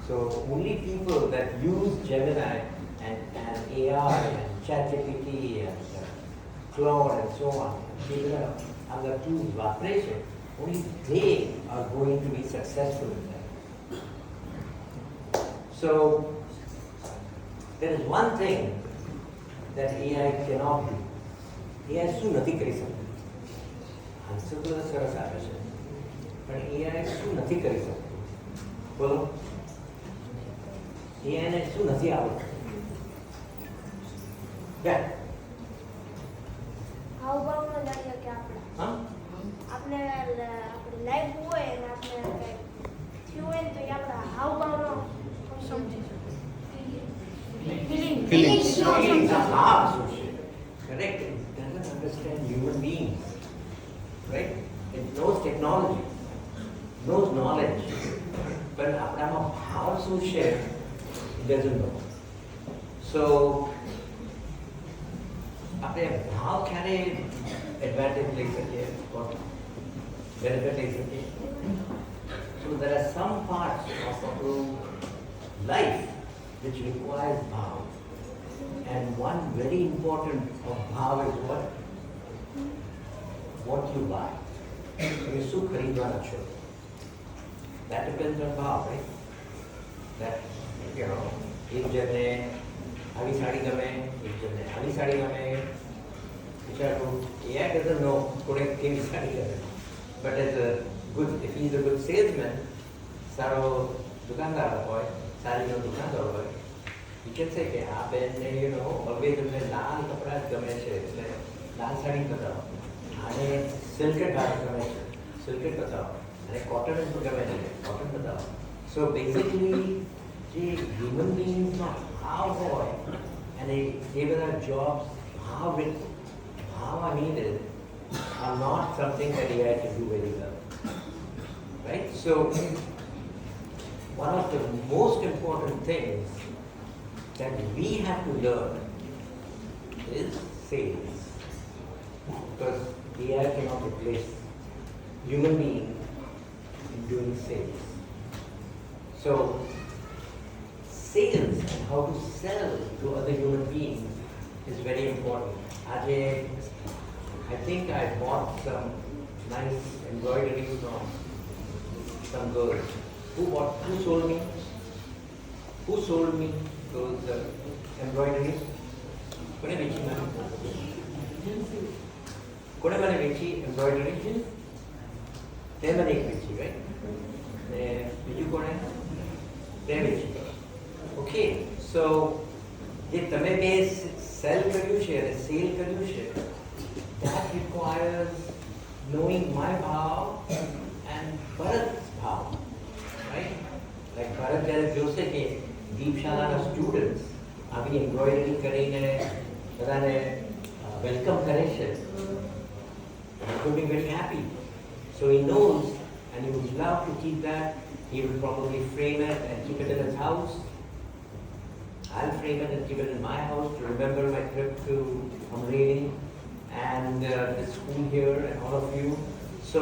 So only people that use Gemini and AI and ChatGPT and Claude and so on, people are other tools of operation, only they are going to be successful in that. So there is one thing that AI cannot do. AI શું નથી કરી શકતું. Answer તો સરસ આવે છે, પણ AI શું નથી કરી શકતું? બોલો. AI ને શું નથી આવડતું? હાવભાવનો જાણીએ કે હા, આપણે આપણી લાઈફ હોય અને આપણે કંઈક થયું હોય ને તો એ આપણા હાવભાવનો સમજી Feelings. Correct. It doesn't understand human beings. Right? It knows technology, knows knowledge. But આપણામાં ભાવ શું છે, it doesn't know. So આપણે ભાવ ક્યારે એડવાન્ટેજ લઈ શકીએ, બેનિફિટ લઈ શકીએ? So there are some parts of our life which requires bhav. And one very important of bhav is what you buy. તમે શું ખરીદવાના છો? That depends on bhav, right? That, you know, એક જણને આવી સાડી ગમે, એક જણને આવી સાડી ગમે. બિચારું AI doesn't know કોને કેવી સાડી ગમે. But as a good, if he is a good salesman, સારો દુકાનદાર હોય, સાડીનો દુકાનદાર હોય, he can say કે આ બેનને you know always એમને લાલ કપડા જ ગમે છે, એટલે લાલ સાડી બતાવો. આને સિલ્કેટ ગમે છે, સિલ્કેટ બતાવો. અને કોટન ગમે છે, કોટન બતાવો. So basically જે human beings નો ભાવ હોય અને એ બધા jobs ભાવ are needed are not something that AI can do very well. Right? So one of the most important things that we have to learn is sales. Because AI cannot replace human being in doing sales. So sales and how to sell to other human beings is very important. I think I bought some nice embroideries from some girls. Who sold me? Who sold me those embroideries? કોને વેચી મને? કોને મને વેચી embroidery? તે મને એક વેચી, right? ને બીજું કોણે? તે વેચી. Okay, so જે તમે બે સેલ કર્યું છે અને સેલ કર્યું છે, that requires knowing my bhav and Bharat's bhav, right? Like Bharat જ્યારે જોશે કે દીપશાળાના સ્ટુડન્ટ્સ આવી એમ્બ્રોઇડરી કરીને બધાને વેલકમ કરે છે, he will be very happy. So he knows and he would love to keep that. He will probably frame it and keep it in his house. I'll frame it and keep it in my house to remember my trip to Amreli and the school here and all of you. So,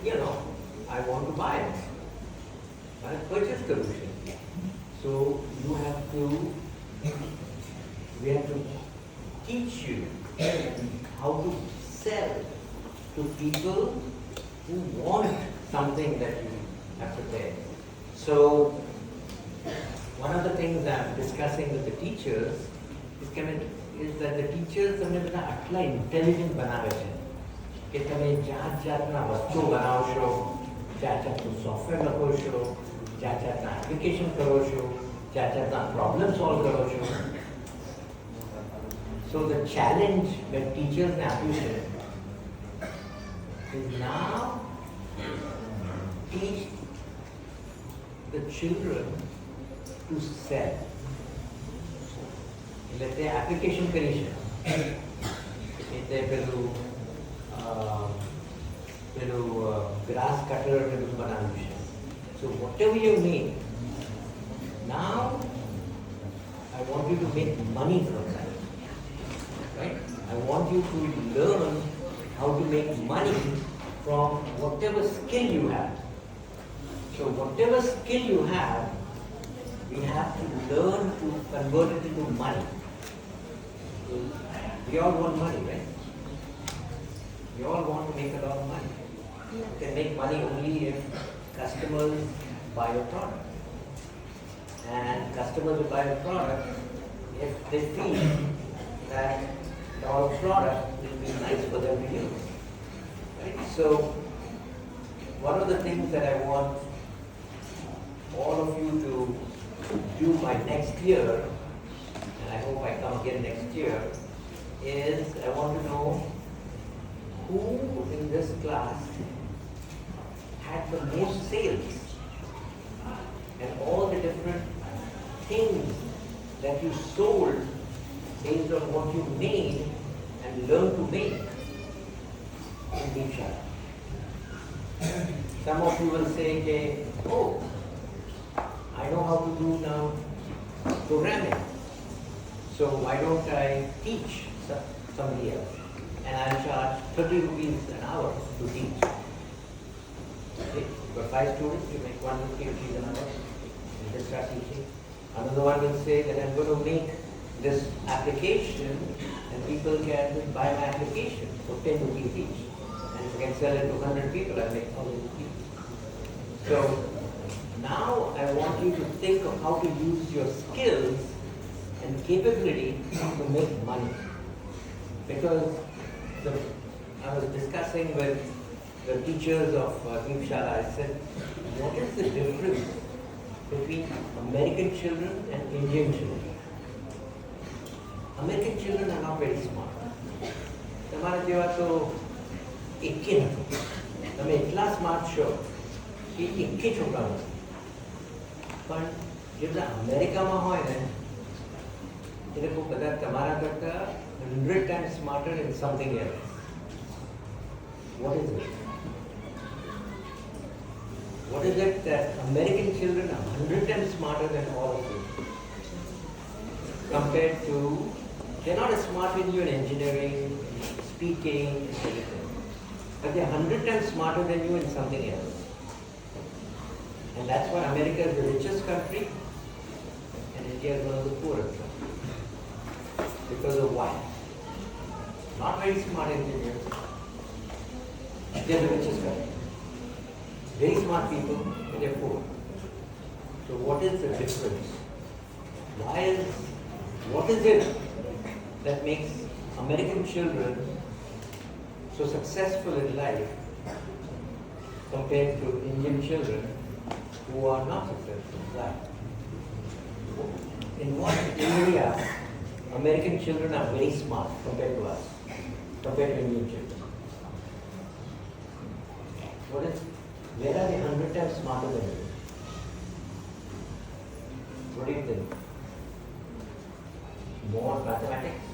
you know, I want to buy it. I purchase solution. So we have to teach you how to sell to people who want something that you have prepared. So one of the things I'm discussing with the teachers is that the teachers તમને બધા આટલા intelligent બનાવે છે કે તમે જાતના વસ્તુઓ બનાવશો, જાતનું સોફ્ટવેર લખો છો, જાતના એપ્લિકેશન કરો છો, જાતના પ્રોબ્લેમ સોલ્વ કરો છો. So the challenge that teachers ને આપ્યું છે is now teach the children to sell. એટલે તે એપ્લિકેશન કરી છે એટલે પેલું ગ્રાસ કટર ને બધું બનાવ્યું છે. So what ever you need now I want you to make money from that, right? I want you to learn how to make money from whatever skill you have. So whatever skill you have, we have to learn to convert it into money. We all want money, right? We all want to make a lot of money. You can make money only if customers buy your product. And customers will buy a product if they feel that our product will be nice for them to use. Right? So, one of the things that I want all of you to do by next year, and I hope I come again next year, is I want to know who in this class had the most sales and all the different things that you sold based on what you made and learned to make in Deepshala. Some of you will say, okay, oh, I know how to do now programming, so why don't I teach somebody else? And I'll charge 30 rupees an hour to teach. Okay, for 5 students, you make 150 rupees an hour. You just start teaching. Another one will say that I'm going to make this application and people can buy my application for 10 rupees each. And if I can sell it to 100 people, I'll make 1,000 rupees. So now I want you to think of how to use your skills and capability to make money. Because I was discussing with the teachers of Deepshala, I said, what is the difference between American children and Indian children? American children are not very smart. તમારા જેવા તો એકે નથી. તમે એટલા smart છો કે એકે છોકરા નથી. પણ જેટલા અમેરિકામાં હોય ને એ લોકો બધા તમારા કરતા 100 times smarter in something else. What is it? What is it that American children are 100 times smarter than all of you? Compared to, they're not as smart as you in engineering, speaking, everything. But they're 100 times smarter than you in something else. And that's why America is the richest country and India is one of the poorest countries. Because of why? Not very smart engineers. They're the richest country. Very smart people, but they're poor. So what is the difference? What is it that makes American children so successful in life compared to Indian children who are not successful in life? In what area American children are very smart compared to us, compared to Indian children? Where are they 100 times smarter than you? What do you think? More mathematics?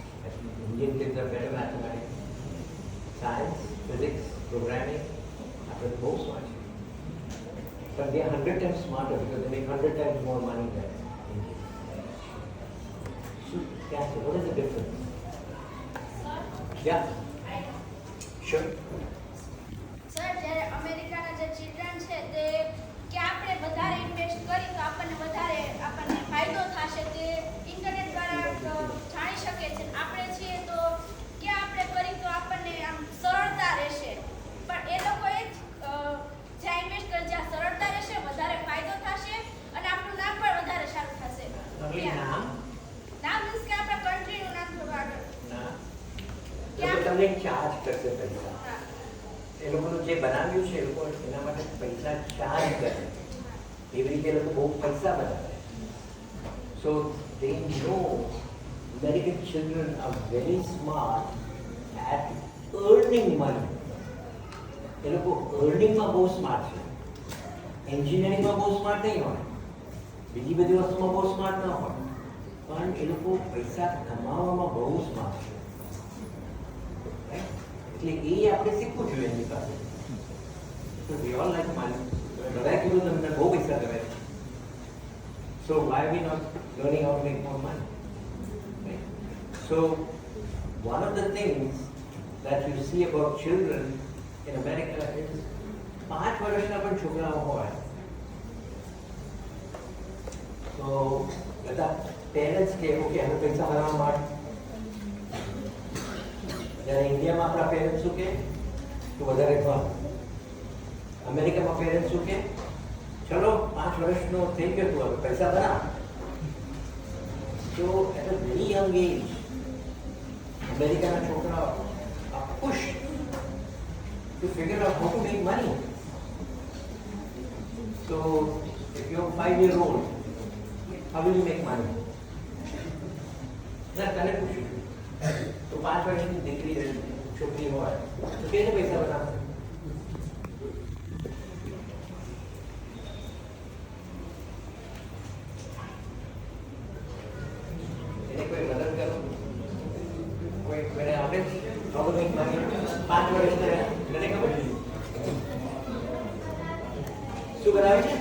Indian kids are better mathematics. Science, physics, programming, after both smart. But they are 100 times smarter because they make 100 times more money than Indians. So, what is the difference? Yeah? Sure. Sir જ્યારે અમેરિકાના જે children છે તે કે આપણે વધારે invest કરી તો આપણને ફાયદો થશે તે ઇન્ટરનેટ દ્વારા જાણી શકે છે. આપણે છીએ તો કે આપણે કરી તો આપણને આમ સરળતા રહેશે. પણ એ લોકોએ જ્યાં ઇન્વેસ્ટ કરે જ્યાં સરળતા રહેશે વધારે ફાયદો થશે અને આપણું નામ પણ વધારે સારું થશે. નામ મીન્સ કે આપણા કન્ટ્રીનું નામ થોડું આગળ તમને ચાર્જ કરશે પૈસા. એ લોકોનું જે બનાવ્યું છે એ લોકો એના માટે પૈસા ચાર્જ કરે. એવી રીતે એ લોકો બહુ પૈસા બનાવે. સો they know American children are very smart at earning money. એ લોકો earningમાં બહુ સ્માર્ટ છે. એન્જિનિયરિંગમાં બહુ સ્માર્ટ નહીં હોય, બીજી બધી વસ્તુમાં બહુ સ્માર્ટ ન હોય, પણ એ લોકો પૈસા કમાવામાં બહુ સ્માર્ટ છે. Right? એટલે એ આપણે શીખવું જોઈએ એમની પાસે. So we all like money. બધા કીધું તમને બહુ પૈસા કરે છે. So why are we not learning how to make more money? Right? So one of the things that you see about children in America is 5 વર્ષના પણ છોકરાઓ હોય. So બધા પેરેન્ટ્સ કે ઓકે અમે પૈસા બનાવવા માટે, જ્યારે ઇન્ડિયામાં આપણા પેરેન્ટ્સ શું કે તું વધારે ભણ. અમેરિકામાં પેરેન્ટ્સ શું કે ચલો 5 વર્ષનો થઈ ગયો તું હવે પૈસા બનાવ. So at a very young age અમેરિકાના છોકરાઓ are pushed to figure out how to make money. So if you're 5-year-old, how will you make money? ના તને પૂછ્યું તો 5 વર્ષની દીકરી છોકરી હોય તો કેને પૈસા બનાવે? એને કોઈ મદદ કરો, કોઈને આપણે how to make money? 5 વર્ષના તને ખબર શું બનાવે છે?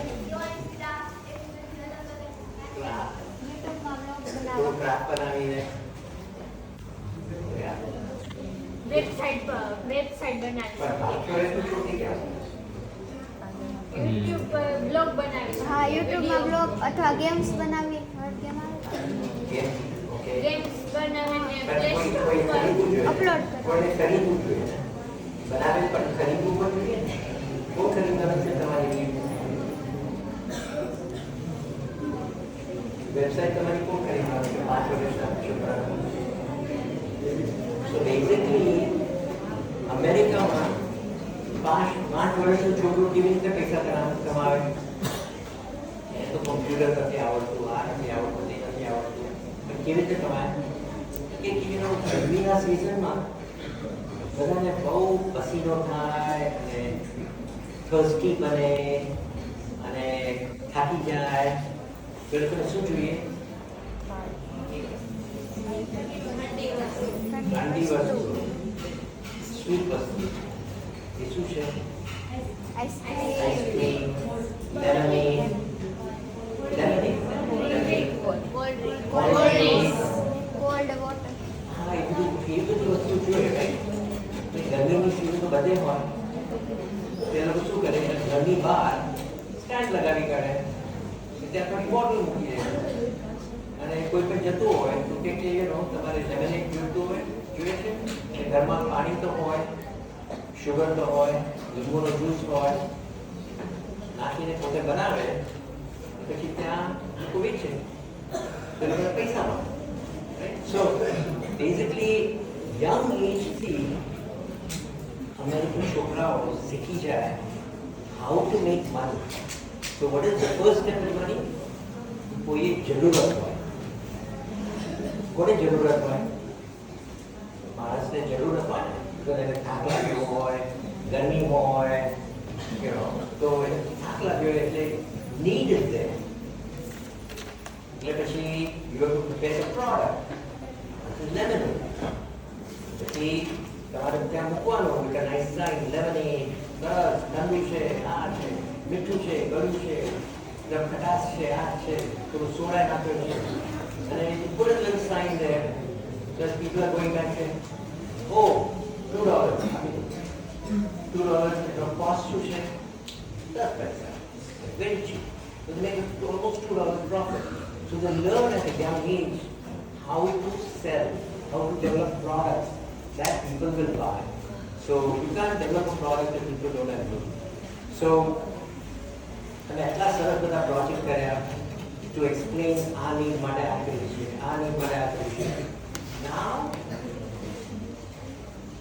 યુટ્યુબમાં બ્લોગ બનાવે. ક્રાફ્ટ બનાવીને વેબસાઇટ બનાવી પણ 5 વર્ષનું છોકરી ક્યાં? યુટ્યુબ પર બ્લોગ બનાવી હા, યુટ્યુબમાં બ્લોગ અથવા ગેમ્સ બનાવી. ગેમ ઓકે ગેમ્સ બનાવીને પણ પ્લે કોઈ સ્ટોર પર ખરીદવું જોઈએ. અપલોડ કરો. કોઈને ખરીદવું જોઈએ ને. બનાવે પણ ખરીદવું પણ જોઈએ ને. કોણ ખરીદવાનું છે તમારી વેબસાઇટ? તમારી કોણ ખરીદવાનું છે 5 વર્ષના છોકરાને? સો બેઝિકલી અમેરિકામાં 5 વર્ષનું છોકરું કેવી રીતે પૈસા કમાવે? એને તો કોમ્પ્યુટર નથી આવડતું, આ નથી આવડતું, તે નથી આવડતું, પણ કેવી રીતે કમાય? કે ગરમીના સિઝનમાં બધાને બહુ પસીનો થાય અને થર્સ્ટી બને અને થાકી જાય. તો એ લોકોને શું જોઈએ? ઠંડી વસ્તુ, સ્વીટ વસ્તુ. એ શું છે? Ice cream, ice cream, lemonade, cold water. હા, એ બધું વસ્તુ જોઈએ. રાઈટ? ગરમીની સિઝન બધે હોય તો એ લોકો શું કરે? ઘરની બહાર સ્ટેન્ડ લગાવી કાઢે, ત્યાં થોડી બોટલ મૂકી દે અને કોઈ પણ જતું હોય તો કે તમારે લેમનેડ જોઈતું હોય, જોઈએ છે કે ઘરમાં પાણી તો હોય, શુગર તો હોય, લીંબુનો જ્યુસ હોય, નાખીને પોતે બનાવે પછી ત્યાં લોકો વેચે તો લોકોને પૈસા મળે. સો બેઝિકલી યંગ એજથી અમેરિકન છોકરાઓ શીખી જાય how to make money. So what is the first step in money? કોઈ જરૂરત હોય. કોને જરૂરત હોય? માણસને જરૂરત હોય ને. તો એને થાક લાગ્યો હોય, ગરમી હોય, તો એને થાક લાગ્યો એટલે need is there. એટલે પછી you have to prepare the product. Lemonade. પછી તમારે ત્યાં મૂકવાનું with a nice sign, lemonade, બસ ઠંડુ છે, આ છે, મીઠું છે, ગળ્યું છે, ખટાશ છે, આ છે, થોડું સોડા નાખ્યો છે. અને put a little sign there. Just people are going back saying, oh, $2. $2 એનો cost શું છે? 10 પૈસા. Very cheap. So they make almost $2 profit. So they learn at a young age how to sell, how to develop products that people will buy. So you can't develop a product that people don't have to. So અમે એટલા સરસ બધા project કર્યા to explain આ need માટે આ કર્યું છે, આ need માટે આ કર્યું છે. Now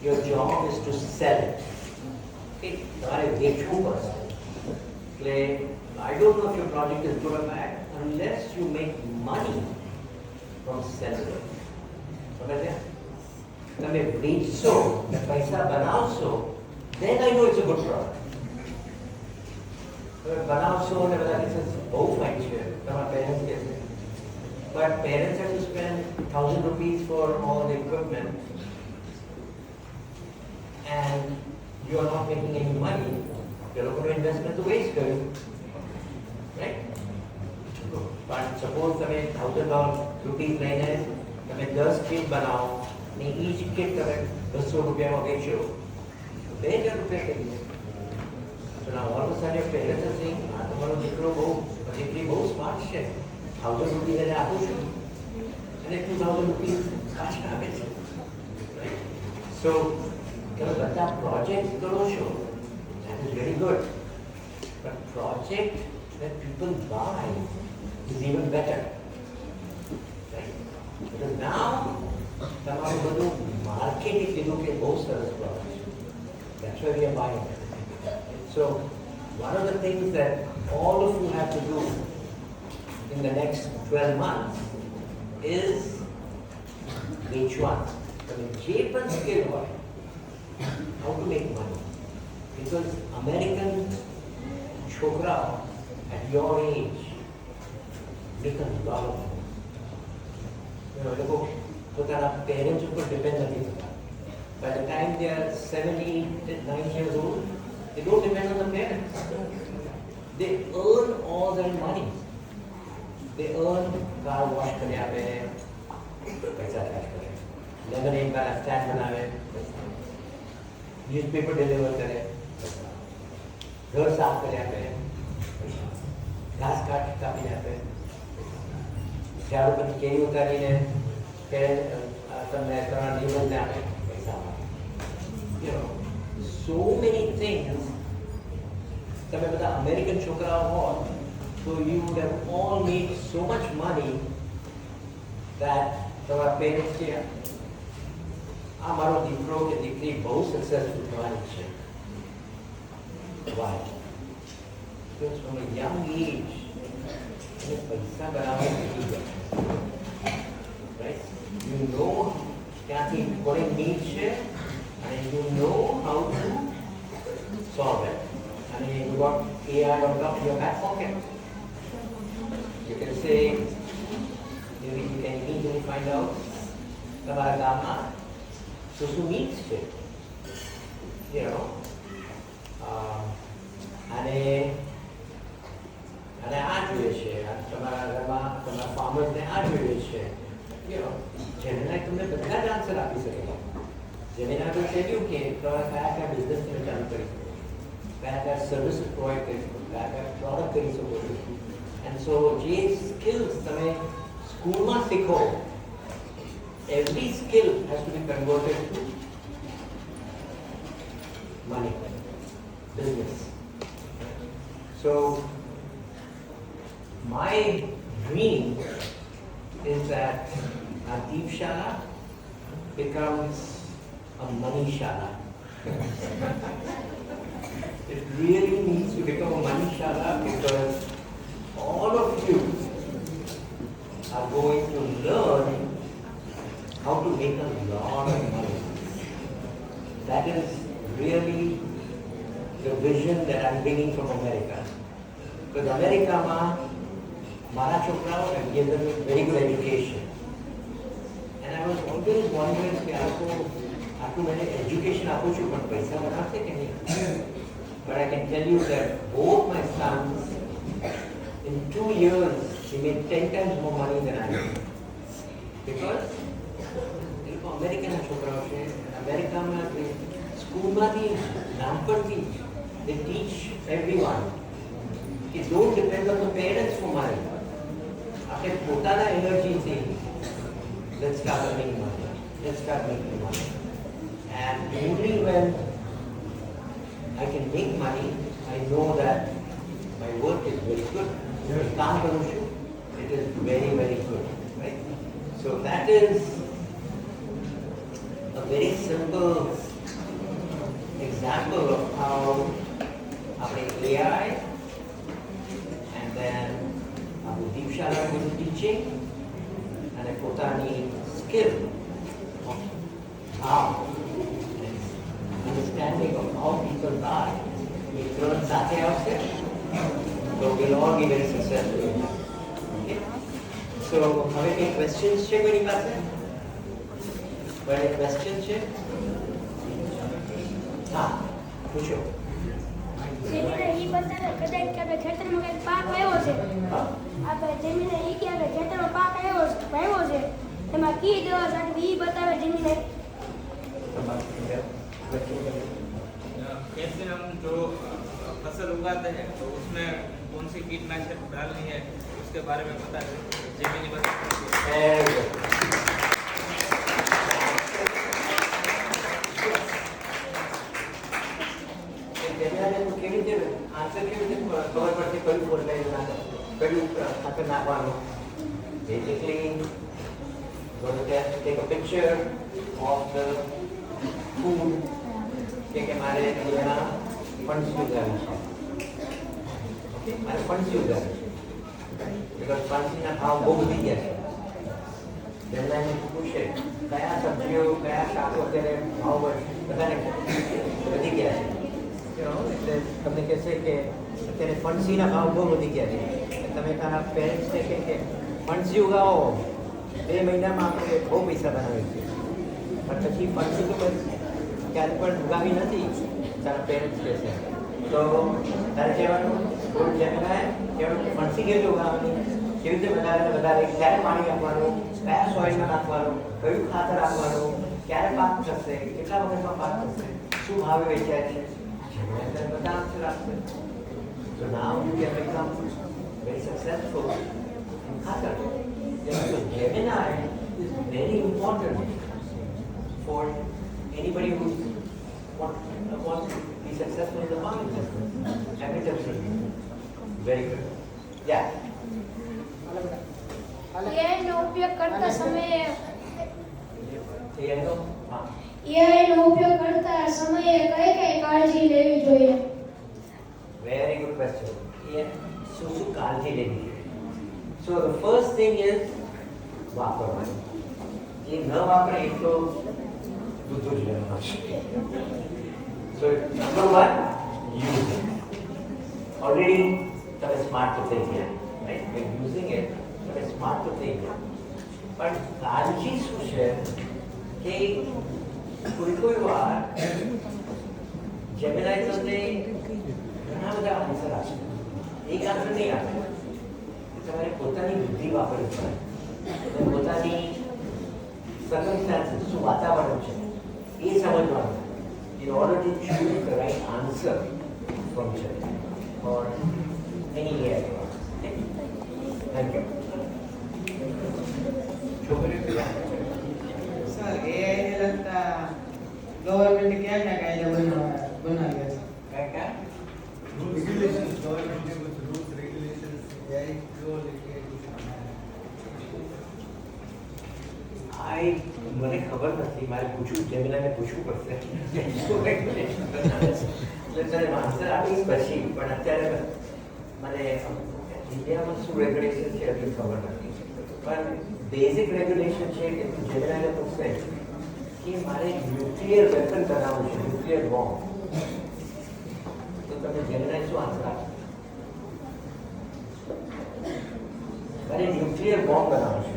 your job is to sell it. Okay, તમારે વેચવું પડશે. એટલે I don't know if your project is good or bad unless you make money from selling it. સમજ્યા? તમે વેચશો ને પૈસા બનાવશો, then I know it's a good product. તમે બનાવશો ને બધા કહેશે બહુ ફાઇન છે, તમારા પેરેન્ટ્સ કહેશે but parents have to spend 1,000 rupees for all the equipment, and you are not making any money. You're not going to invest in the waste કર્યું, right? But suppose તમે 1,000 rupees લઈને તમે 10 kit બનાવો ને each kit તમે 200 રૂપિયામાં વેચો તો 2,000 રૂપિયા થઈ જાય. So now all of a sudden your parents are saying, આ તમારો દીકરો દીકરી બહુ સ્માર્ટ છે, 1,000 rupees એને આપું છું અને 2,000 rupees પાછા આપે છે. Right? So તમે બધા પ્રોજેક્ટ કરો છો, that is very good. But project that people buy is even better. Right? Because now તમારું બધું માર્કેટિંગ લીધું કે બહુ સરસ પ્રોડક્ટ છે. That's why we are buying it. So one of the things that all of you have to do in the next 12 months is H1. I mean, Japan skill હોય, how to make money. Because American chokra at your age make a lot of money. You know, લોકો પોતાના parents ઉપર depend નથી થતા. By the time they are 7, 8, 9 years old, they don't depend on the parents. They earn all their money. They earn car wash करे आपे पैसा charge करे, lemonade का stand बनावे, newspaper deliver करे, घर साफ करे आपे, घास कापी आपे, झाड़ू पर केरी उतारी ने તમને તમારા neighbors આપે પૈસા આપે. You know, so many things. તમે બધા અમેરિકન છોકરાઓ હો, so you would have all made so much money that તમારા parents કે આ મારો દીકરો કે દીકરી બહુ successful થવાની છે. Why? Because from a young age એને પૈસા બનાવવા શીખી ગયા. Right? You know ક્યાંથી કોની need છે and you know how to solve it. And you got AI on top of your back pocket. You can say, maybe you can easily find out તમારા ગામમાં શું needs છે. You know, અને આ જોઈએ છે, તમારા ઘરમાં તમારા ફાર્મર્સને આ જોઈએ છે. You know, જેના તમને બધા જ આન્સર આપી શકે. જેના તો કહ્યું કે તમારા કયા બિઝનેસ તમે ચાલુ કરી શકો, કયા સર્વિસ પ્રોવાઈડ કરી શકો, કયા પ્રોડક્ટ કરી શકો છો. એન્ડ સો જે સ્કિલ્સ તમે સ્કૂલમાં શીખો, every skill has to be converted to money, business. So my dream is that our Deep Shala becomes a money shala. It really needs to become a money shala because all of you are going to learn how to make a lot of money. That is really the vision that I'm bringing from America. Because America મારા છોકરાઓ give them a very good education. And I was always wondering કે આટલું મને education આપું છું પણ પૈસા બનાવશે કે નહીં. But I can tell you that both my sons in 2 years they made 10 times more money than I did. Because American છોકરાઓ છે, અમેરિકામાં સ્કૂલમાંથી નાનપણથી they teach everyone કે don't depend on the parents for money. આપણે પોતાના એનર્જીથી let's start earning money, let's start making money. And only when I can make money, I know that my work is very good. કામ કરું છું, it is very, very good, right? So that is a very simple example of how our AI and then our Deep Shala is teaching and a potani skill of how and understanding of how people buy. We learn Satya also, so we'll all be very successful. Okay? સો હવે કંઈ questions છે કોઈની પાસે? કોઈ question છે? હા પૂછો. જેમીને ઈ બતાવે કદાચ કે આપણે ખેતરમાં કંઈક પાક આવ્યો છે. હા આપણે જેમીને ઈ કે આપણે ખેતરમાં પાક આવ્યો છે એમાં કી દવા છાંટવી ઈ બતાવે જેમીને. खेत में हम जो फसल उगाते हैं तो उसमें कौन सी कीटनाशक डालनी है उसके बारे में बता दें जमीनी बता Very good. કેવી રીતે આન્સર કેવી રીતે ખબર પડશે કયું ફર્ટિલાઇઝર કયું ખાતર નાખવાનું? Basically take a picture of the food કે મારે અહીંયા ફંડ્સ ઉગાડવું છે. ઓકે મારે ફંડ્સ ઉગાડવું છે બીકોઝ ફંડ્સના ભાવ બહુ વધી ગયા છે. પહેલાં એને પૂછે કયા સબ્જીઓ કયા શાકો અત્યારે ભાવ બધાને વધી ગયા છે. એટલે તમને કહેશે કે અત્યારે ફણસીના ભાવ બહુ વધી ગયા છે. તમે તારા પેરેન્ટ્સને કહે કે ફણસી ઉગાવો 2 મહિનામાં આપણે બહુ પૈસા બનાવીએ છીએ. પણ પછી ફણસી તો ક્યારે પણ ઉગાવી નથી તારા પેરેન્ટ્સ કહેશે. તો તારે કહેવાનું થોડું જેમના કહેવાનું ફણસી કેવી રીતે ઉગાવવાની, કેવી રીતે વધારે ક્યારે પાણી આપવાનું, કયા સોઇલમાં નાખવાનું, કયું ખાતર આપવાનું, ક્યારે પાક થશે, કેટલા વખતમાં પાક થશે, શું ભાવે વેચાય છે, બધા આન્સર આપશે. So now you have become very successful in ખાતર. So Gemini is very important for anybody who wants to be successful in the farming business. Agriculture. Very good. Yeah. એઆઈનો ઉપયોગ કરતા સમયે હા. એઆઈનો ઉપયોગ કરતા સમયે કઈ કાળજી લેવી જોઈએ? Very good question. Yeah. શું કાળજી લેવી જોઈએ? So the first thing is વાપરવાનું. એ ન વાપરે એટલો બધું જ લેવાનું છે. So number one, use it. Already તમે સ્માર્ટ તો થઈ ગયા. Right? When using it, તમે સ્માર્ટ તો થઈ ગયા. પણ કાળજી શું છે કે કોઈ વાર જેમિનાઈ તમને ઘણા બધા આન્સર આપશે. એક આન્સર નહીં આપે. તમારે પોતાની બુદ્ધિ વાપરવી પડે. પોતાની સર્કમસ્ટાન્સીસ શું વાતાવરણ છે એ સમજવાનું. In order to choose the right answer from Gemini or any AI. Thank you. Sir AI ને લગતા ગવર્મેન્ટ ક્યાં ક્યાં કાયદા બનાવ્યા છે? क्या regulations, government के कुछ rules, regulations, AI जो लेके મને ખબર નથી, મારે પૂછવું જેમિનાને પૂછવું પડશે. એટલે તને આન્સર આપીશ પછી, પણ અત્યારે મને ઇન્ડિયામાં શું રેગ્યુલેશન છે એટલી ખબર નથી. પણ બેઝિક રેગ્યુલેશન છે કે તું જેમિનાને પૂછશે કે મારે ન્યુક્લિયર વેપન બનાવવું છે, ન્યુક્લિયર બોમ્બ, તો તમે જેમિનાને શું આન્સર આપશો? મારે ન્યુક્લિયર બોમ્બ બનાવવું છે.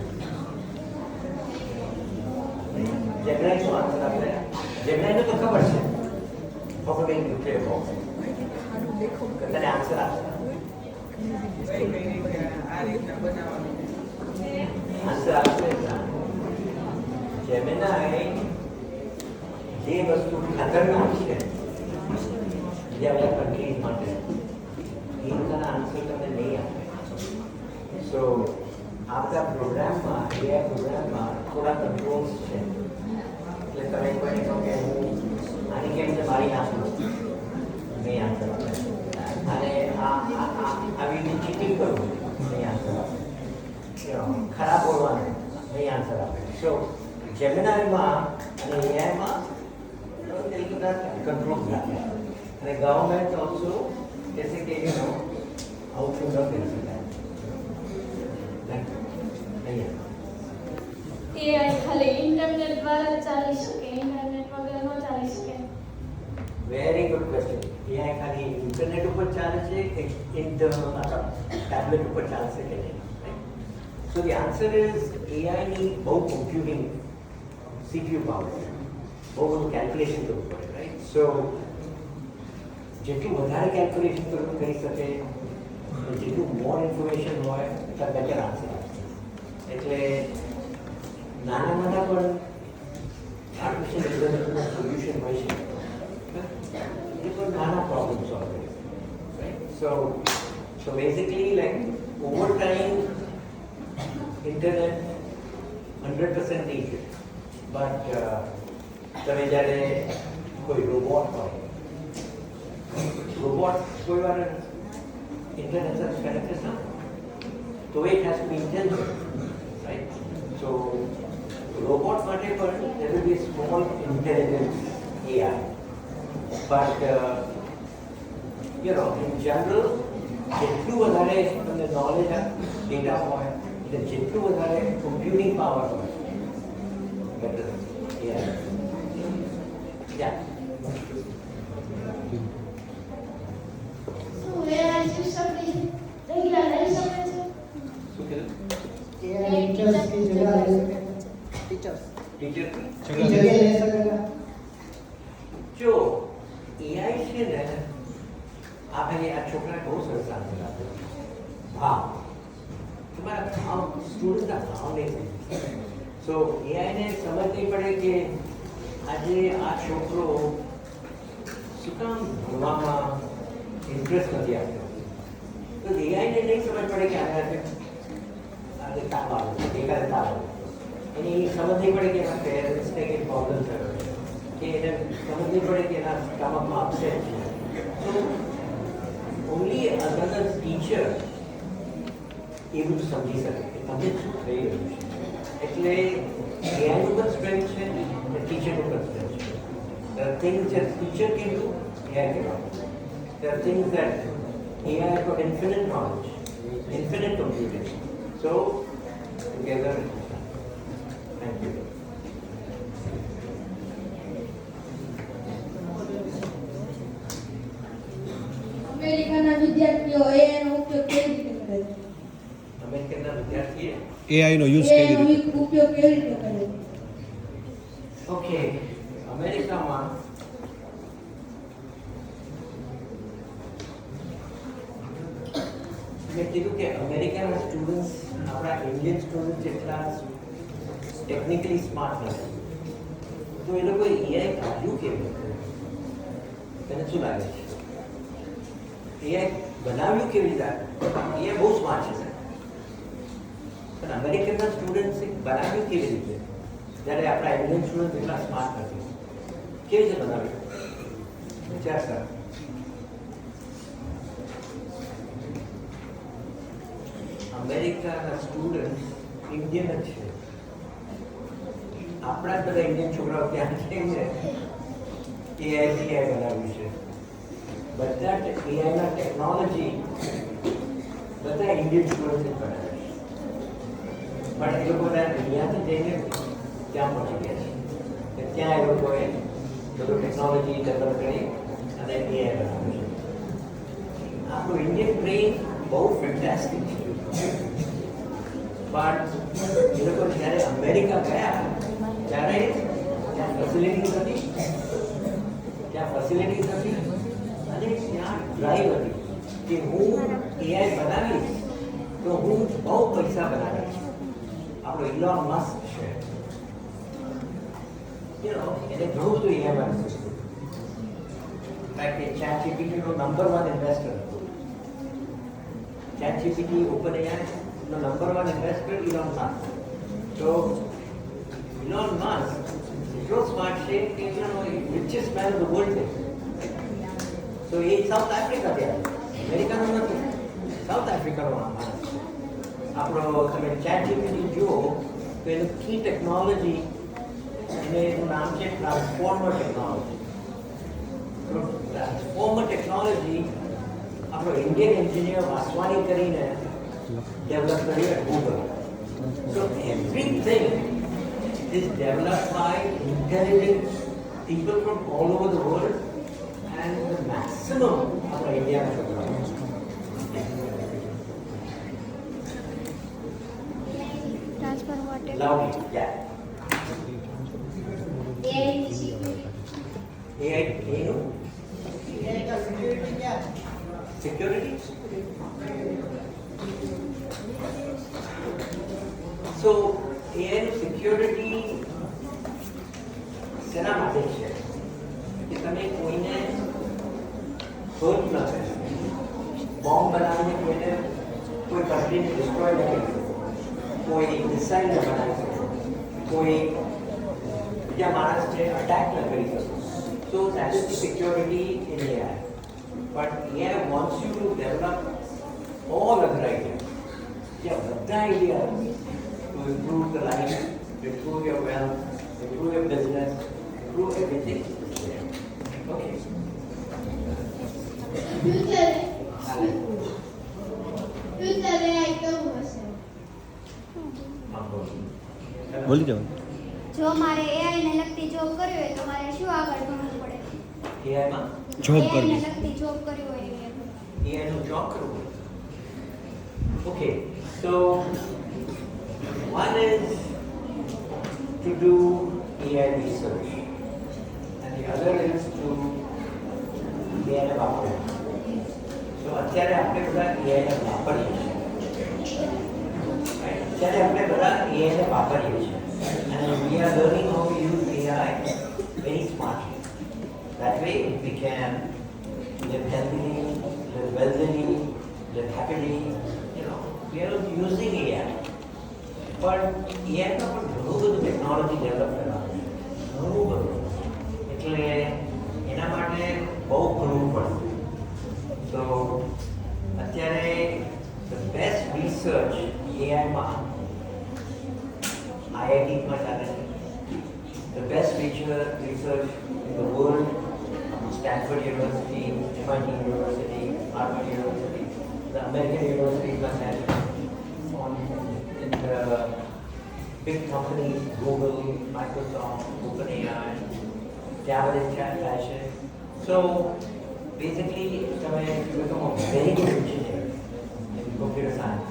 જેમિનાઈ શું આન્સર આપે? જેમિનાઈને તો ખબર છે ફોર્મેટિંગ ન્યુક્લિયર બોમ્બ. તને આન્સર આપે કઈ રીતે આ રીતના બનાવવાનું? આન્સર આપશે. જેમિનાઈ જે વસ્તુ ખતરનાક છે બીજા બધા કન્ટ્રીઝ માટે એ બધાના આન્સર તમને નહીં આપે. સો આપણા પ્રોગ્રામમાં, એઆઈ પ્રોગ્રામમાં થોડા કંટ્રોલ્સ છે. એટલે તમે કોઈને કહો કે હું આની કેવી રીતે મારી નાખું, નહીં આન્સર આપે. અને આવી રીતે ચીટિંગ કરવું, નહીં આન્સર આપે. ખરાબ બોલવાનું, નહીં આન્સર આપે. સો જેમિનાઈમાં અને એઆઈમાં એ બધા કંટ્રોલ્સ રાખે. અને ગવર્મેન્ટ ઓલ્સો જૈસે કે આઉટપુટ ન કરી શકાય. એઆઈ ખાલી ઇન્ટરનેટ દ્વારા ચાલી શકે, ઇન્ટરનેટ વગર ન ચાલી શકે. Very good question. એઆઈ ખાલી ઇન્ટરનેટ ઉપર ચાલે છે કે ટેબ્લેટ ઉપર ચાલશે કે નહીં? So the answer is AI ની બહુ computing CPU power છે. બહુ બધું calculation કરવું પડે, right? So જેટલું વધારે calculation કરવું કરી શકે, જેટલું more information હોય એટલા better answer આવશે. એટલે નાના પણ artificial intelligence solution હોય છે. એ પણ નાના problem solve કરે, right? So basically like over time internet 100% નહીં છે, but તમે જ્યારે કોઈ રોબોટ કોઈ વાર internet સાથે connected ના તો it has to be intelligent, right? So robot માટે પણ there will be a small intelligence AI, but you know in general જેટલું વધારે તમને નોલેજ ડેટા હોય એટલે જેટલું વધારે કમ્પ્યુટિંગ પાવર હોય બેટર. શું AI શિક્ષકની જગ્યા લઈ શકે છે? શું કીધું? AI टीचर्स की जगह ले सके, टीचर्स ટીચર की जगह ले सकेगा. જો એઆઈ છે ને આ ભાઈ આ છોકરા બહુ સરસ આન્સર આપ્યો. ભાવ તમારા ભાવ સ્ટુડન્ટના ભાવ નહીં સમજે. સો એઆઈને સમજ નહીં પડે કે આજે આ છોકરો શું કામ ભણવામાં ઇન્ટરેસ્ટ નથી આપતો, તો એઆઈને નહીં સમજ પડે કે આજે તાપ આવે એકાદ તાપ આવે, એની સમજ નહીં પડે કે એના પેરેન્ટ્સને કંઈ પ્રોબ્લેમ થયો છે, કે એને સમજ નહીં પડે કે એના સ્ટમકમાં અપસેટ છે. તો only another teacher એવું સમજી શકે કે તમે શું થઈ રહ્યું છે. એટલે એઆઈનું પણ સ્ટ્રેન્થ છે અને ટીચરનું પણ સ્ટ્રેન્થ છે. There are things that teacher can do, AI cannot. There are things that AI has got infinite knowledge, infinite computing. So together, thank you. અમેરિકાના વિદ્યાર્થીઓ AI નો ઉપયોગ કેવી રીતે કરે છે? અમેરિકનના વિદ્યાર્થીએ AI નો યુઝ AI કેવી નો રીતે? ઉપયોગ કેવી રીતે કરે છે? ઓકે, અમેરિકામાં મેં કીધું કે અમેરિકાના સ્ટુડન્ટ્સ આપણા ઇન્ડિયન સ્ટુડન્ટ જેટલા ટેકનિકલી સ્માર્ટ નથી, તો એ લોકોએ એઆઈ કાઢ્યું કેવી રીતે? તને શું લાગે છે? એઆઈ બનાવ્યું કેવી રીતે? એઆઈ બહુ સ્માર્ટ છે પણ અમેરિકનના સ્ટુડન્ટ્સે બનાવ્યું કેવી રીતે જ્યારે આપણા ઇન્ડિયન સ્ટુડન્ટ એટલા સ્માર્ટ નથી? કેવી રીતે બનાવ્યું? વિચાર સર. અમેરિકાના સ્ટુડન્ટ ઇન્ડિયન જ છે, આપણા જ બધા ઇન્ડિયન છોકરાઓ ત્યાં છે ને એઆઈ બનાવ્યું છે. બધા એઆઈના ટેકનોલોજી બધા ઇન્ડિયન સ્ટુડન્ટ જ બનાવે છે, પણ એ લોકો અહીંયાથી જઈને ત્યાં પહોંચી ગયા છે. ત્યાં એ લોકોએ બધું ટેકનોલોજી ડેવલપ કરી અને એઆઈ બનાવ્યું છે. આપણું ઇન્ડિયન બ્રેઇન બહુ ફેન્ટાસ્ટિક છે, પણ એ લોકો જ્યારે અમેરિકા ગયા ત્યારે ત્યાં ફેસિલિટીઝ હતી, અને ત્યાં ડ્રાઈવ હતી કે હું એઆઈ બનાવીશ તો હું બહુ પૈસા બનાવીશ. આપણો ઇલોન મસ્ક છે, એને ઘણું બધું એઆઈ બનાવ્યું છે. ChatGPT નો નંબર 1 ઇન્વેસ્ટર હતો. ChatGPT OpenAI નો નંબર 1 ઇન્વેસ્ટર ઇલોન મસ્ક. તો ઇલોન મસ્ક એટલો સ્માર્ટ છે કે richest man of the world છે. તો એ સાઉથ આફ્રિકાથી આવ્યો, અમેરિકાનો નથી, સાઉથ આફ્રિકાનો માણસ છે. આપણો તમે ChatGPT જુઓ તો એનું કી ટેકનોલોજી એનું નામ છે ટ્રાન્સફોર્મર ટેકનોલોજી. ટ્રાન્સફોર્મર ટેકનોલોજી આપણો ઇન્ડિયન એન્જિનિયર વાસવાની કરીને ડેવલપ કર્યું Google. So everything is developed by intelligent people from all over the world, and the maximum of India. What Loudly, yeah. AI ની security. AI નું security. So AI નું security શેના માટે છે કે તમે કોઈને હર્ટ ન કરી શકો, બોમ્બ બનાવીને કોઈને કોઈ કન્ટ્રીને ડિસ્ટ્રોય ન કરી શકો, કોઈ મિસાઇલ ન બનાવી શકો, કોઈ બીજા માણસને અટેક ન કરી શકો. So that is the security in AI. But AI wants you to develop all other ideas. Yeah, the idea to improve the life, improve your wealth, improve your business, improve everything. Okay. Future AI કેવું હશે? બોલી જાઓ. જો મારે AI ને લગતી job કરવી હોય તો મારે શું આગળ ભણવું પડે? AI માં જોબ AI ને કરવી. લગતી જોબ કરવી હોય એ. AI નું job કરવું. Okay, so one is to do AI research, and the other is to AI ને વાપરવું. So અત્યારે આપણે બધા AI ને વાપરીએ છીએ. Right? અત્યારે આપણે બધા AI ને વાપરીએ છીએ. And we are learning how to use AI very smartly. That way we can live healthily, live wealthily, live happily. You know, we are using AI. But AI માં પણ ઘણું બધું ટેકનોલોજી ડેવલપ કરવાનું છે, ઘણું બધું. એટલે એના માટે બહુ ભણવું પડશે. તો અત્યારે the best research AI માં IIT માં ચાલે છે. The best research in the world, Stanford University, MIT University, Harvard University, the American universities are there. In the big companies, Google, Microsoft, OpenAI, Java થાય છે. So basically, if you become a very good engineer in computer science,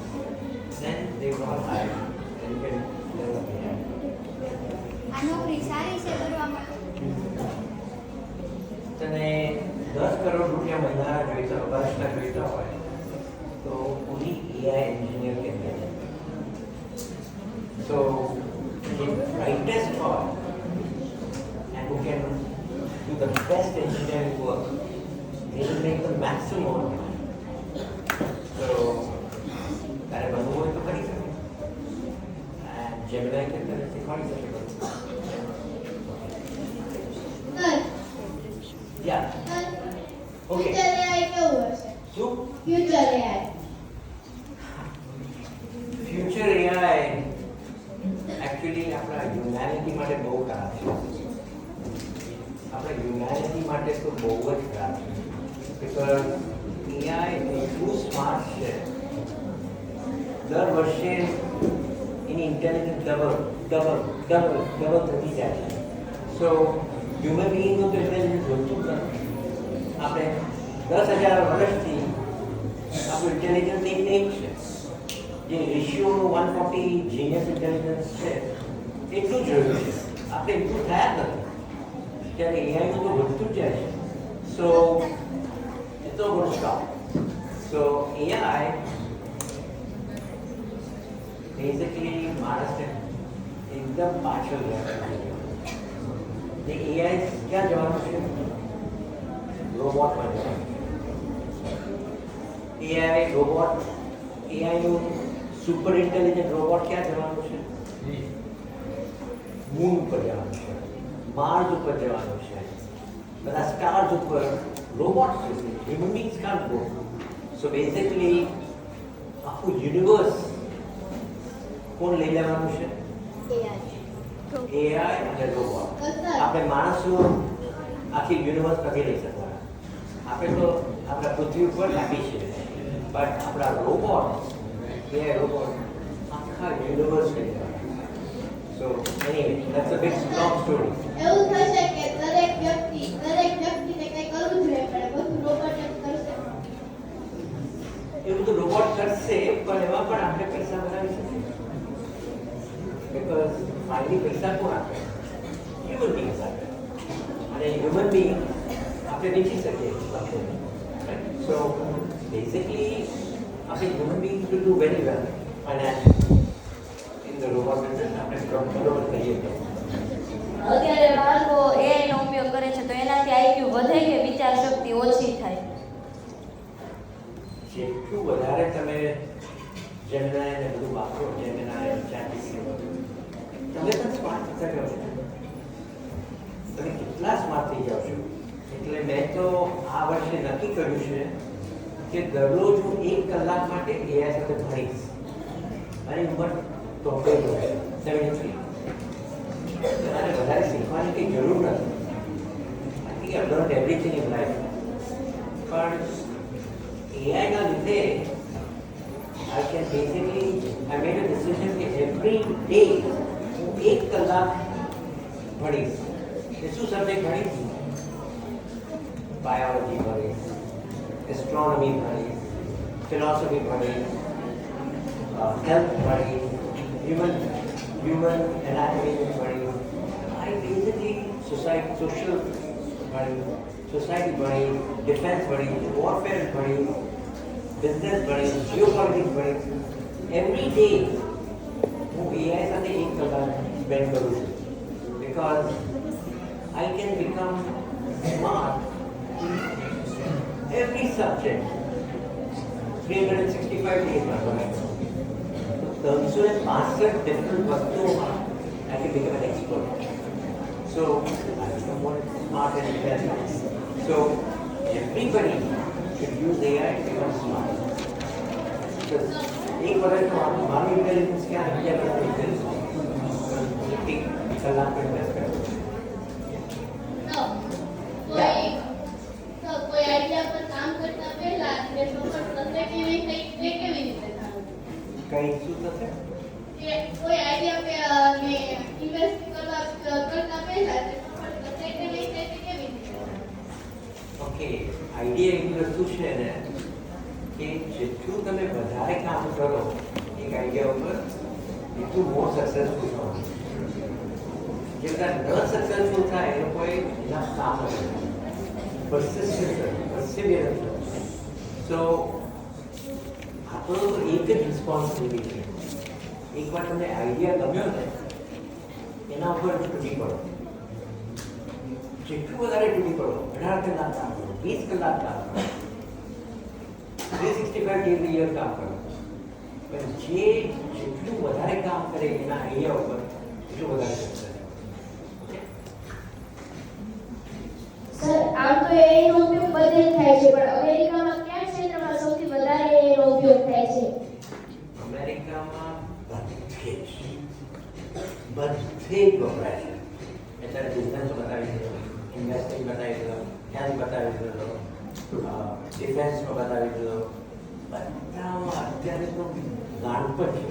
then they will not hire you. Then you can develop AI. આ નોકરી સારી છે કરવા માટે? તને 10 કરોડ રૂપિયા મહિના જોઈતા વર્ષના જોઈતા હોય તો પૂરી AI એન્જિનિયર કે છે. So the brightest one and who can do the best engineering work, they will make the maximum amount of money. So તારે બનવું હોય તો કરી શકે. And Gemini કે તને શીખવાડી શકે બધું. Yeah. Okay. Future AI કેવું હશે? So Future AI. future AI actually આપણા હ્યુમેનિટી માટે બહુ ખરાબ છે. આપણા હ્યુમેનિટી માટે તો બહુ જ ખરાબ છે. Because AI એટલું સ્માર્ટ છે, દર વર્ષે એની ઇન્ટેલિજન્સ ડબલ થતી જાય છે. સો હ્યુમન બિંગનું તો ઇન્ટેલિજન્સ વધતું જ નથી. આપણે 10,000 વર્ષથી આપણું ઇન્ટેલિજન્સ એક છે. જે રેશિયોનું 140 જીનિયસ ઇન્ટેલિજન્સ છે એટલું જ રહ્યું છે. આપણે એટલું થયા જ નથી. ત્યારે એઆઈનું તો વધતું જ જાય છે. સો it's not going to stop. So AI basically માણસને એકદમ પાછળ લેવા. AI ક્યાં જવાનું છે? રોબોટમાં જવાનું છે. AI રોબોટ, AI નું સુપર ઇન્ટેલિજન્ટ રોબોટ ક્યાં જવાનું છે? મૂન ઉપર જવાનું છે, માર્સ ઉપર જવાનું છે, બધા સ્ટાર્સ ઉપર રોબોટ્સ છે. Human beings can't go. So basically આખું યુનિવર્સ કોણ લઈ લેવાનું છે? AI અને રોબોટ. આપણે માણસો આખી યુનિવર્સ નથી લઈ શકવાના. આપણે તો આપણા પૃથ્વી ઉપર લાગી છે, બટ આપણા રોબોટ, AI રોબોટ આખા યુનિવર્સ લઈ લેવાના. So anyway, that's a big long story. એવું થશે કે દરેક વ્યક્તિને કંઈ કરવું જ નહીં પડે, બધું રોબોટ જ કરશે. એ બધું રોબોટ કરશે, પણ એમાં પણ આપણે પૈસા બનાવી શકીએ. because finally પૈસા કોણ આપે? હ્યુમન બીંગ્સ આપે. અને હ્યુમન બીંગ આપણે વેચી શકીએ વસ્તુને. સો બેઝિકલી આપણે human being to do very well financially in the robot business આપણે બરોબર કરીએ તો. અત્યારે બાળકો AI નો ઉપયોગ કરે છે તો એનાથી આઈક્યુ વધે કે વિચાર શક્તિ ઓછી થાય? જેટલું વધારે તમે જેમિનાઈ ને બધું વાપરો, જેમિનાઈ ChatGPT તમે પણ સ્માર્ટ થતા જાઓ છો. તમે કેટલા સ્માર્ટ થઈ જાઓ છો. એટલે મેં તો આ વર્ષે નક્કી કર્યું છે કે દરરોજ હું 1 કલાક માટે AI સાથે ભણીશ. મારી ઉંમર 73 છે, 73. તમારે વધારે શીખવાની કંઈ જરૂર નથી. I think I learn everything in life. પણ AI ના લીધે I can basically, I made a decision that every day હું 1 કલાક ભણીશ. એ શું સબ્જેક્ટ ભણીશ? બાયોલોજી ભણીશ, એસ્ટ્રોનોમી ભણીશ, ફિલોસોફી ભણીશ, હેલ્થ ભણીશ, human anatomy ભણીશ. I basically social ભણીશ, society ભણીશ, defense ભણીશ, warfare ભણીશ, business ભણીશ, geopolitics ભણીશ. Every day હું AI સાથે 1 કલાક સ્પેન્ડ કરું છું because I can become smart in every subject 365 days માં ભણાય. 365 different વસ્તુઓમાં I can become an expert. So I become more smart and intelligent. So everybody should use AI to become smart. Because एक वर्ष में मानव intelligence क्या है? क्या करते हैं? एक कलाक में इन्वेस्ट करते हैं. કોઈ આઈડિયા પર કામ કરતા પહેલા આપણે સફળ થશે કે નહીં તે કેવી રીતે થાય? કઈ શું થશે? કે કોઈ આઈડિયા पे ને ઇન્વેસ્ટ કરતા પહેલા તે સફળ થશે કે નહીં તે કેવી રીતે થાય? ઓકે, આઈડિયા એવી વસ્તુ છે ને કે જેટલું તમે વધારે કામ કરો એક આઈડિયા ઉપર એટલું મોર સક્સેસફુલ થવાનું. જે બધા ન સક્સેસફુલ થાય એ લોકોએ એના કામ કરે, પરસિસ્ટન્સ. સો આપણો તો એક જ રિસ્પોન્સિબિલિટી છે. એકવાર તમને આઈડિયા ગમ્યો ને એના ઉપર તૂટી પડો. જેટલું વધારે તૂટી પડો, 18 કલાક કામ કરો, 20 કલાક કામ કરો, 365 days a year કામ કરો. પણ જે જેટલું વધારે કામ કરે એના આઈડિયા ઉપર એટલું વધારે કરશે. સર આમ તો AI નો ઉપયોગ બધે થાય છે પણ અમેરિકામાં કયા ક્ષેત્રમાં સૌથી વધારે AI નો ઉપયોગ થાય છે? અમેરિકામાં બધે જ વપરાય છે. અત્યારે બિઝનેસ બતાવી દીધો, ઇન્વેસ્ટિંગ બતાવી દીધો, હેલ્થ બતાવી દીધો, ડિફેન્સમાં બતાવી દીધો. બધામાં અત્યારે તો નાનપણ છે.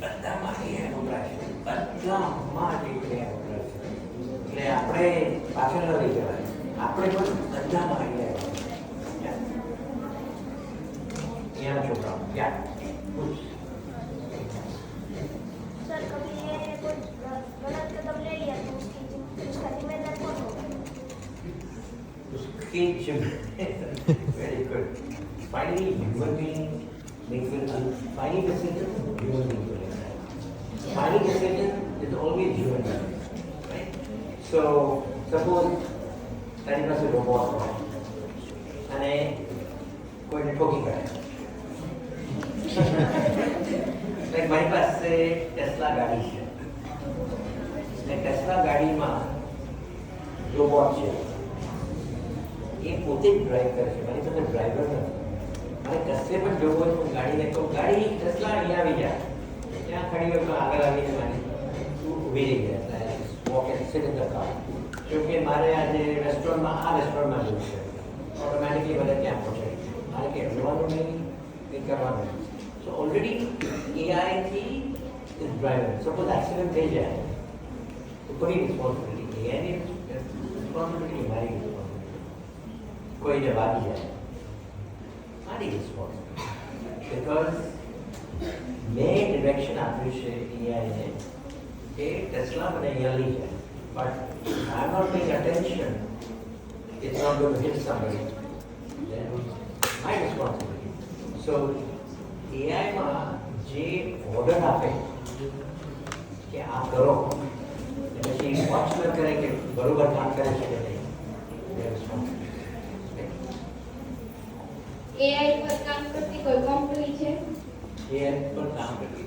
બધામાં AI વપરાય છે. બધામાં AI વપરાય છે. એટલે આપણે પાછળ ન રહી જવાય. આપણે પણ બધામાં AI વપરાય. અહીંયાના છોકરાઓ ક્યાં सर कभी ये कोई गलत कदम ले लिया तो उसका जिम्मेदार कौन होगा? उसकी very good. Finally, human being makes it. Final decision, human being will make that. Final decision is always human being, right? So suppose તારી પાસે રોબોટ હોય અને કોઈને ઠોકી કાઢે. લાઈક મારી પાસે ટેસ્લા ગાડી છે અને ટેસ્લા ગાડીમાં રોબોટ છે. એ પોતે જ ડ્રાઈવ કરે છે. મારી પાસે ડ્રાઈવર નથી. મારે કશે પણ જવું હોય તો ગાડીને કહું, ગાડી ટેસ્લા અહીંયા આવી જાય. ત્યાં ખડી હોય તો આગળ આવીને મારી ઊભી રહી જાય. Walk and seat in the car. જોકે મારે આજે રેસ્ટોરન્ટમાં આ રેસ્ટોરન્ટમાં જવું છે, ઓટોમેટિકલી બધા ત્યાં પહોંચાડી. મારે કંઈ હલવાનું નહીં, કંઈ કરવાનું નહીં. સો ઓલરેડી એઆઈથી ઇઝ ડ્રાઈવર. સપોઝ એક્સિડન્ટ થઈ જાય તો કોની રિસ્પોન્સિબિલિટી? એની રિસ્પોન્સિબિલિટી, મારી રિસ્પોન્સિબિલિટી. કોઈને વાગી જાય, મારી રિસ્પોન્સિબિલિટી. બિકોઝ મેં ડિરેક્શન આપ્યું છે એઆઈને કે ટેસ્લા મને અહીંયા લઈ જાય but I am not paying attention it's not going to hit somebody my responsibility so એઆઈમાં જે ઓર્ડર આપે કે આ કરો પછી વોચ ન કરે કે બરોબર કામ કરે છે કે નહીં એઆઈ પર કામ કરતી કોઈ કંપની છે? એઆઈ પર કામ કરતી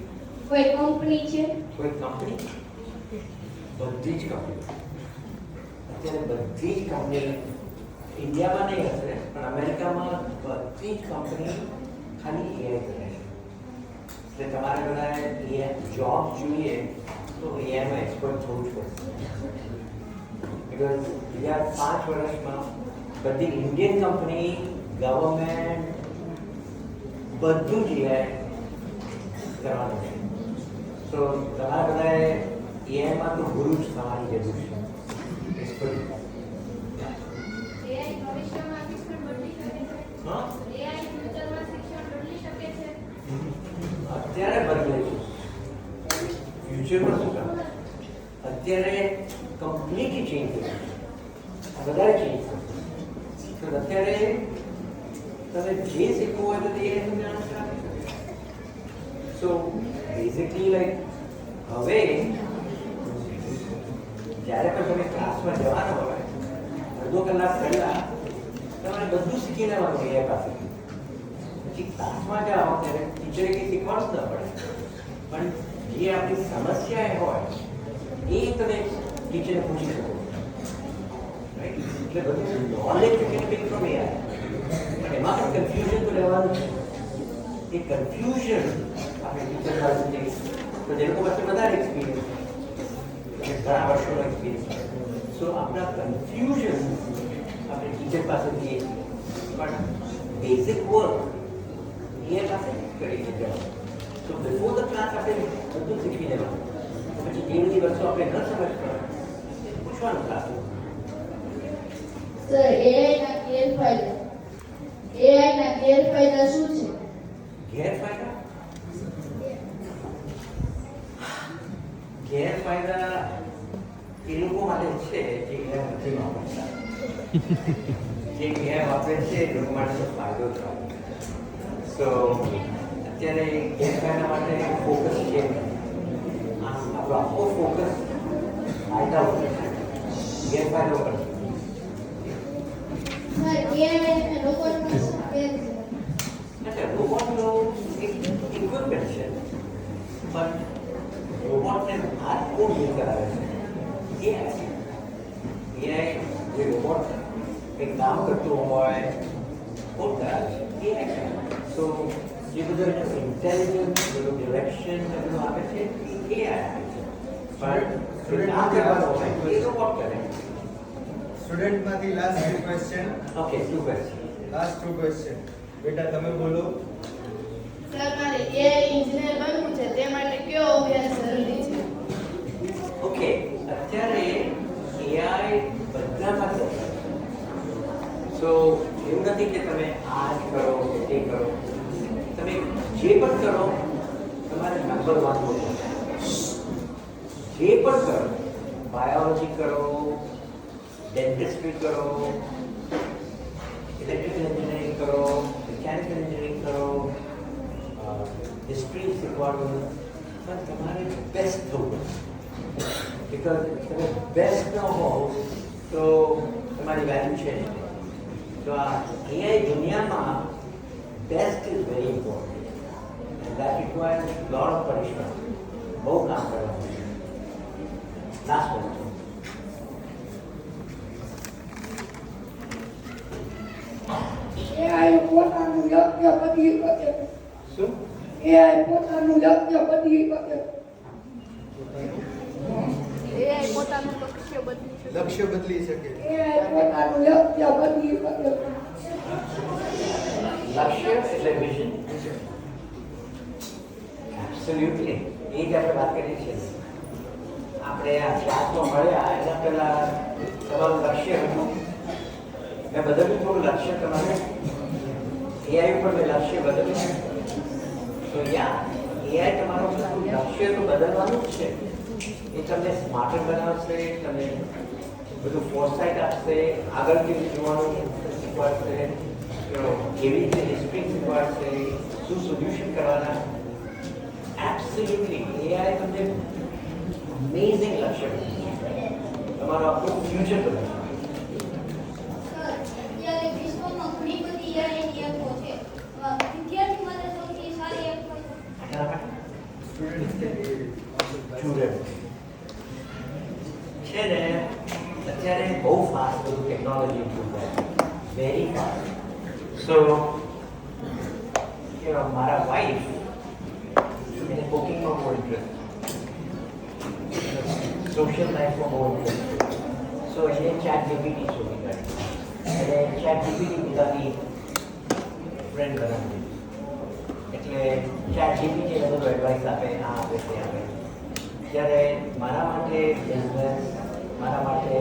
કોઈ કંપની છે? કોઈ કંપની બધી જ કંપની અત્યારે બધી જ કંપની ઇન્ડિયામાં નહીં હશે પણ અમેરિકામાં બધી જ કંપની ખાલી એઆઈ કરે છે એટલે તમારે બધાએ એઆઈ જોબ જોઈએ તો એઆઈમાં એક્સપર્ટ થવું જ પડશે બિકોઝ બીજા 5 વર્ષમાં બધી ઇન્ડિયન કંપની ગવર્મેન્ટ બધું જ એઆઈ કરવાનું છે તો તમારા બધાએ એઆઈમાં તો ગુરુ જ તમારી જરૂર છે એક્સપર્ટ એઆઈ ભવિષ્યમાં શિક્ષણ બદલી શકે છે. હા એઆઈ ફ્યુચરમાં શિક્ષણ બદલી શકે છે. અત્યારે બદલે છે ફ્યુચરમાં શું કામ અત્યારે કમ્પ્લીટલી ચેન્જ થશે વધારે ચેન્જ થશે તો અત્યારે તમે જે શીખવું હોય તો એ તમને આન્સર આપી શકે સો બેઝિકલી લાઈક હવે જ્યારે પણ તમે ક્લાસમાં જવાના હોય અડધો કલાક પહેલા તમારે બધું શીખી લેવાનું એઆઈ પાસેથી પછી ક્લાસમાં જાઓ ત્યારે ટીચરે કંઈ શીખવાડવું ન પડે પણ જે આપણી સમસ્યા હોય એ તમે ટીચરને પૂછી શકો રાઈટ એટલે બધું knowledge you can pick from AI પણ એમાં પણ કન્ફ્યુઝન તો રહેવાનું છે એ કન્ફ્યુઝન આપણે ટીચર પાસેથી તો જે લોકો પાસે વધારે એક્સપિરિયન્સ ઘણા વર્ષોનો એક્સપિરિયન્સ સો આપણા કન્ફ્યુઝન આપણે ટીચર પાસેથી પણ બેઝિક વર્ક એ પાસે કરી જવાનું તો બિફોર ધ ક્લાસ આપણે બધું શીખી લેવાનું પછી જે બધી વસ્તુ આપણે ન સમજ પડે પૂછવાનું ક્લાસ સર એઆઈના ગેરફાયદા શું છે? ગેરફાયદા ગેરફાયદા એ લોકો માટે છે જે એઆઈ નથી વાપરતા જે એઆઈ વાપરે છે એ લોકો માટે તો ફાયદો થાય સો અત્યારે ગેરફાયદા માટે ફોકસ છે આપણો આખો ફોકસ ફાયદા ઉપર છે ગેરફાયદો પર સર એઆઈ અને રોબોટમાં શું ફેર છે? એટલે રોબોટનો એક ઇક્વિપમેન્ટ છે પણ રોબોટને હાથ કોણ યુઝ કરાવે છે એઆઈ જે રોબોટ એક કામ કરતું હોય કોણ કરાવે છે એઆઈ સો જે બધું એનું ઇન્ટેલિજન્સ બધું ડિરેક્શન બધું આપે છે એ આપે છે પણ જે કામ કરવાનું હોય એ રોબોટ કરે સ્ટુડન્ટમાંથી last 2 question okay 2 question last 2 question બેટા તમે બોલો સર મારે એઆઈ એન્જિનિયર બનવું છે તે માટે કયો અભ્યાસ જરૂરી છે? ઓકે અત્યારે એઆઈ બધામાં છે સો એવું નથી કે તમે આ જ કરો કે તે કરો તમે જે પણ કરો તમારે નંબર 1 હોવું જે પણ કરો બાયોલોજી કરો ડેન્ટિસ્ટ્રી કરો ઇલેક્ટ્રિકલ એન્જિનિયરિંગ કરો મિકેનિકલ એન્જિનિયરિંગ કરો હિસ્ટ્રી શીખવાનું પણ તમારે બેસ્ટ થવું બિકોઝ તમે બેસ્ટ ન હોવ તો તમારી વેલ્યુ છે નહીં તો આ એઆઈ દુનિયામાં best is very important and that requires lot of પરિશ્રમ બહુ કામ કરવાનું છે લાસ્ટ ક્વેશ્ચન એઆઈ પોતાનું લક્ષ્ય બદલી શકે શું એઆઈ પોતાનું લક્ષ્ય બદલી શકે એઆઈ પોતાનું લક્ષ્ય બદલી શકે લક્ષ્ય બદલી શકે એઆઈ પોતાનું લક્ષ્ય બદલી શકે લક્ષ્ય એટલે વિઝન એબ્સોલ્યુટલી એ જ આપણે વાત કરીએ છીએ આપણે આ ક્લાસમાં મળ્યા એના પહેલા તમારું લક્ષ્ય હતું મેં બદલ્યું થોડું લક્ષ્ય તમારે એઆઈ ઉપર મેં લક્ષ્ય બદલ્યું તો યા AI તમારો લક્ષ્ય તો બદલવાનું જ છે. એ તમને સ્માર્ટર બનાવશે, તમને બધું ફોરસાઇટ આપશે, આગળ કેવી જોવાનું શીખવાડશે, કેવી રીતે હિસ્ટ્રી શીખવાડશે, શું સોલ્યુશન કરવાના. એબ્સોલ્યુટલી AI તમને અમેઝિંગ લક્ષ્ય તમારો આખું ફ્યુચર બદલશે. અત્યારે વિશ્વમાં ઘણી બધી એઆઈની એપો છે. વિદ્યાર્થી માટે સૌથી સારી એપ કઈ છે ને? અત્યારે બહુ ફાસ્ટ બધું ટેકનોલોજી ઇમ્પ્રૂવ થાય, વેરી ફાસ્ટ. સો મારા વાઈફ એને કુકિંગમાં બહુ ઇન્ટરેસ્ટ, સોશિયલ લાઈફમાં બહુ ઇન્ટરેસ્ટ. સો એને ChatGPT શોધી કાઢી, અને ChatGPT પોતાની ફ્રેન્ડ બનાવી. એટલે ChatGPT એને બધું એડવાઇસ આપે, આ આપે, તે આપે. ત્યારે મારા માટે બિઝનેસ, મારા માટે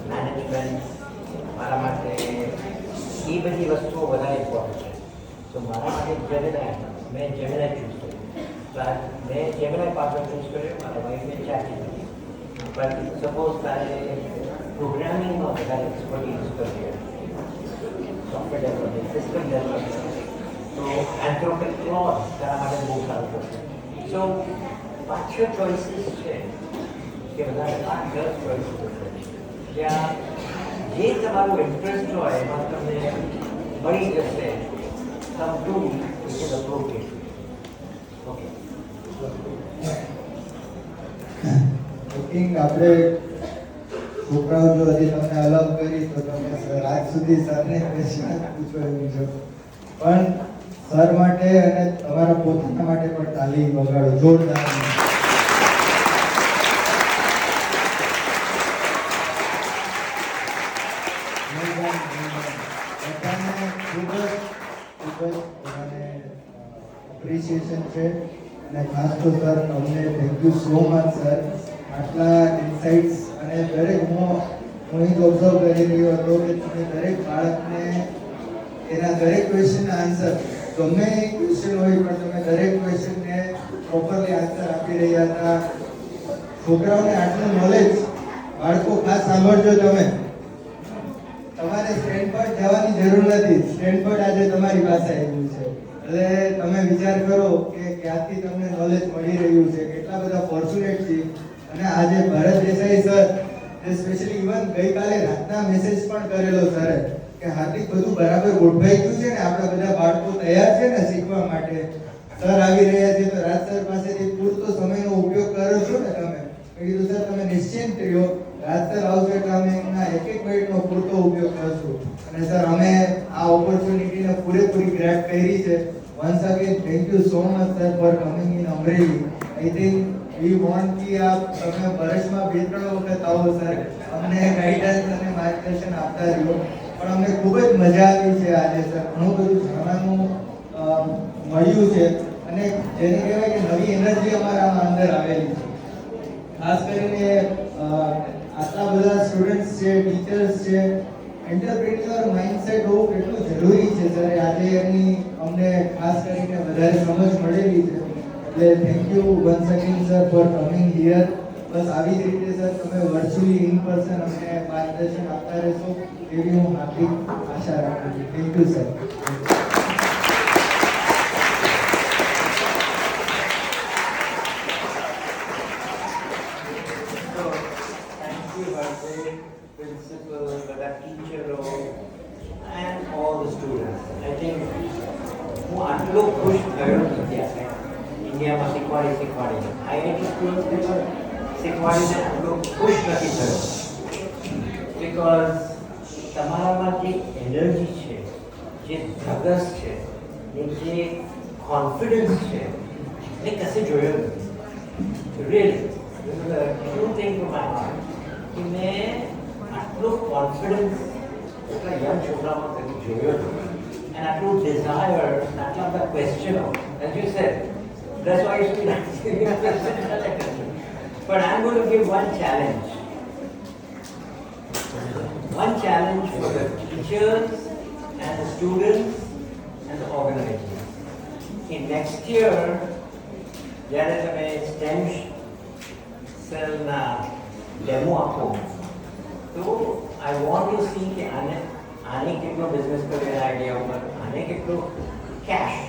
મેનેજમેન્ટ, મારા માટે એ બધી વસ્તુઓ વધારે ઇમ્પોર્ટન્ટ છે. તો મારા માટે મેં જેમિનાઈ ચૂઝ કર્યું. મેં જેમિનાઈ પાસવર્ડ ચૂઝ કર્યો, મારા વાઈફે ChatGPT. પણ સપોઝ તારે પ્રોગ્રામિંગમાં વધારે એક્સપર્ટીઝ કરવી, સોફ્ટવેર ડેવલપમેન્ટ, સિસ્ટમ ડેવલપમેન્ટ, તો એન્થ્રોપિક ક્લોડ તારા માટે બહુ સારું પડશે. સો 5-6 ચોઇસીસ છે કે વધારે 5-10 ચોઇસીસ છે જ્યાં જે તમારું ઇન્ટરેસ્ટ હોય એમાં તમને મળી જશે. Some two which is appropriate. Okay, cooking આપણે છોકરાઓ જો હજી તમને અલાઉ કરી તો તમે સર આજ સુધી સરને ક્વેશ્ચન પૂછવા એવું છે, પણ સર માટે અને તમારા પોતાના માટે પણ તાલી વગાડો જોરદાર. એપ્રિસિએશન છે. અને ખાસ તો સર અમને thank you so much sir, આટલા ઇન્સાઇટ્સ અને દરેક હું એ જ ઓબ્ઝર્વ કરી રહ્યો હતો કે તમે દરેક બાળકને એના દરેક ક્વેશ્ચનના આન્સર, ગમે એ ક્વેશ્ચન હોય પણ તમે દરેક ક્વેશ્ચનને પ્રોપરલી આન્સર આપી રહ્યા હતા. છોકરાઓને આટલું નોલેજ, બાળકો ખાસ સાંભળજો, તમે તમારે સ્ટેનફોર્ડ જવાની જરૂર નથી. સ્ટેનફોર્ડ આજે તમારી પાસે આવ્યું છે. એટલે તમે વિચાર કરો કે ક્યાંથી તમને નોલેજ મળી રહ્યું છે, કેટલા બધા ફોર્ચ્યુનેટ છે. અને આજે ભરત દેસાઈ સર જે સ્પેશિયલી ઇવન ગઈકાલે રાતના મેસેજ પણ કરેલો સરે કે હાર્દિક બધું બરાબર ગોઠવાઈ ગયું છે ને, આપણા બધા બાળકો તૈયાર છે ને શીખવા માટે, સર આવી રહ્યા છે, તો રાજ સર પાસેથી પૂરતો સમયનો ઉપયોગ કરો છો ને તમે. મેં કીધું સર તમે નિશ્ચિંત રહ્યો, રાજ સર આવશે એટલે અમે એમના એક મિનિટનો પૂરતો ઉપયોગ કરશું. અને સર અમે આ ઓપોર્ચ્યુનિટીને પૂરેપૂરી ગ્રેબ કરી છે. Once again thank you so much sir for coming in Amreli. I think we want કે આપ તમે વર્ષમાં 2-3 વખત આવો સર, અમને ગાઈડન્સ અને માર્ગદર્શન આપતા રહ્યો. પણ અમને ખૂબ જ મજા આવી છે આજે સર, ઘણું બધું જાણવાનું મળ્યું છે. અને જેને કહેવાય કે નવી એનર્જી અમારામાં અંદર આવેલી છે. ખાસ કરીને આટલા બધા સ્ટુડન્ટ્સ છે, ટીચર્સ છે, એન્ટરપ્રેન્યોર માઇન્ડસેટ હોવું કેટલું જરૂરી છે સર, આજે એની અમને ખાસ કરીને વધારે સમજ મળેલી છે. એટલે thank you once again sir for coming here. બસ આવી જ રીતે સર તમે વર્ચ્યુઅલી ઇન પર્સન અમને માર્ગદર્શન આપતા રહેશો એવી હું હાર્દિક આશા રાખું છું. Thank you sir. Principal, બધા ટીચરો and all the students. I think હું આટલો ખુશ થયો નથી આપણે ઇન્ડિયામાં શીખવાડીને. આઈઆઈટી સ્ટુડન્ટ્સને પણ શીખવાડીને આટલો ખુશ નથી થયો. બિકોઝ તમારામાં જે એનર્જી છે, જે ધગસ છે, જે કોન્ફિડન્સ છે, એ કશે જોયો નથી. Really this is a true thing from my heart. કે મેં આટલું કોન્ફિડન્સ એટલા યંગ છોકરામાં કદી જોયો નથી, and આટલું ડિઝાયર, આટલા બધા ક્વેશ્ચનો. As you said, that's why you should be asking me questions. But I'm going to give one challenge. One challenge for the teachers and the students and the organizers. In next year, જ્યારે તમે stem સેલના demo આપો તો I want to C કે આને કેટલો business કર્યો એના આઈડિયા ઉપર, આને કેટલું કેશ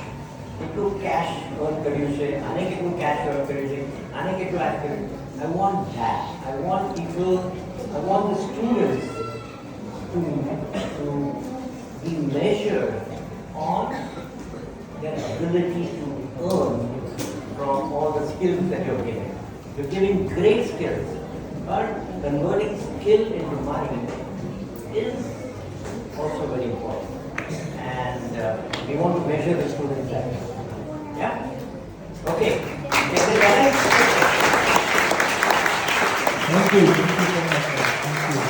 અર્ન કર્યું છે, આને કેટલું કેશ અર્ન કર્યું છે, આને કેટલું આ કર્યું. I want that. I want people, I want the students to be measured on their ability to earn from all the skills that you're giving. You're giving great skills, but converting skill into money is also very important. And we want to measure the students that way. Yeah? Okay. Thank you. Thank you so much, sir. Thank you.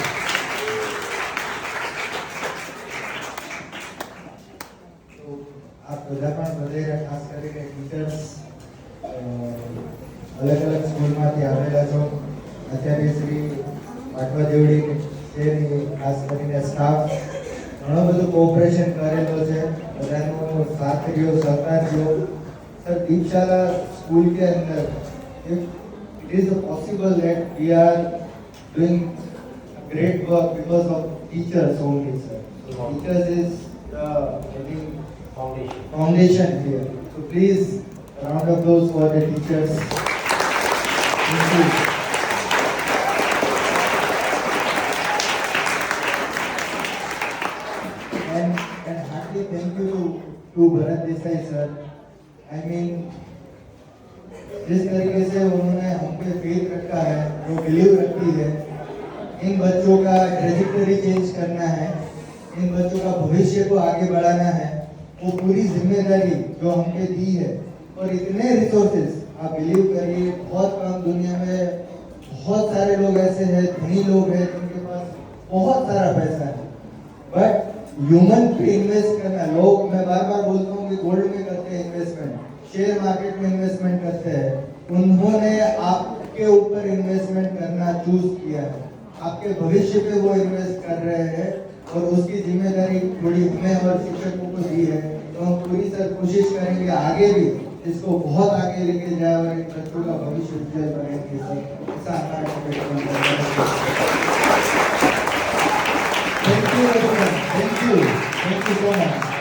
આપ બધા પણ બધે ખાસ કરીને teachers અલગ અલગ સ્કૂલમાંથી આવેલા છો. અત્યારે શ્રી પાટવા દેવડી છે ખાસ કરીને સ્ટાફ ઘણો બધું કોઓપરેશન કરેલો છે, બધાનો સાથ રહ્યો, સહકાર રહ્યો. સર દીપશાલા સ્કૂલ के अंदर it is possible that we are doing great work because of teachers only, sir. Teachers is the foundation here. So please, a round of applause for the teachers. Thank you. And heartily thank you to Bharat Desai sir. I mean, जिस तरीके से उन्होंने हम पे faith रखा है, जो believe रखी है, इन बच्चों का ट्रेजेक्टरी चेंज करना है, इन बच्चों का भविष्य को आगे बढ़ाना है, वो पूरी जिम्मेदारी जो हमने दी है. और इतने रिसोर्सेज आप बिलीव करिए, बहुत कम दुनिया में बहुत सारे लोग ऐसे हैं, धनी लोग हैं जिनके पास बहुत सारा पैसा है, बट ह्यूमन पे इन्वेस्ट करना. लोग, मैं बार बार बोलता हूँ कि गोल्ड में करते हैं इन्वेस्टमेंट, शेयर मार्केट में इन्वेस्टमेंट करते हैं, उन्होंने आपके ऊपर इन्वेस्टमेंट करना चूज किया है, आपके भविष्य पे वो इन्वेस्ट कर रहे हैं. और उसकी जिम्मेदारी थोड़ी हमें और शिक्षकों को दी है, तो हम पूरी तरह कोशिश करेंगे आगे भी इसको बहुत आगे लेके जाए और इन बच्चों का भविष्य उज्जवल बनाएंगे. ऐसा हमारा थैंक यू सो मच.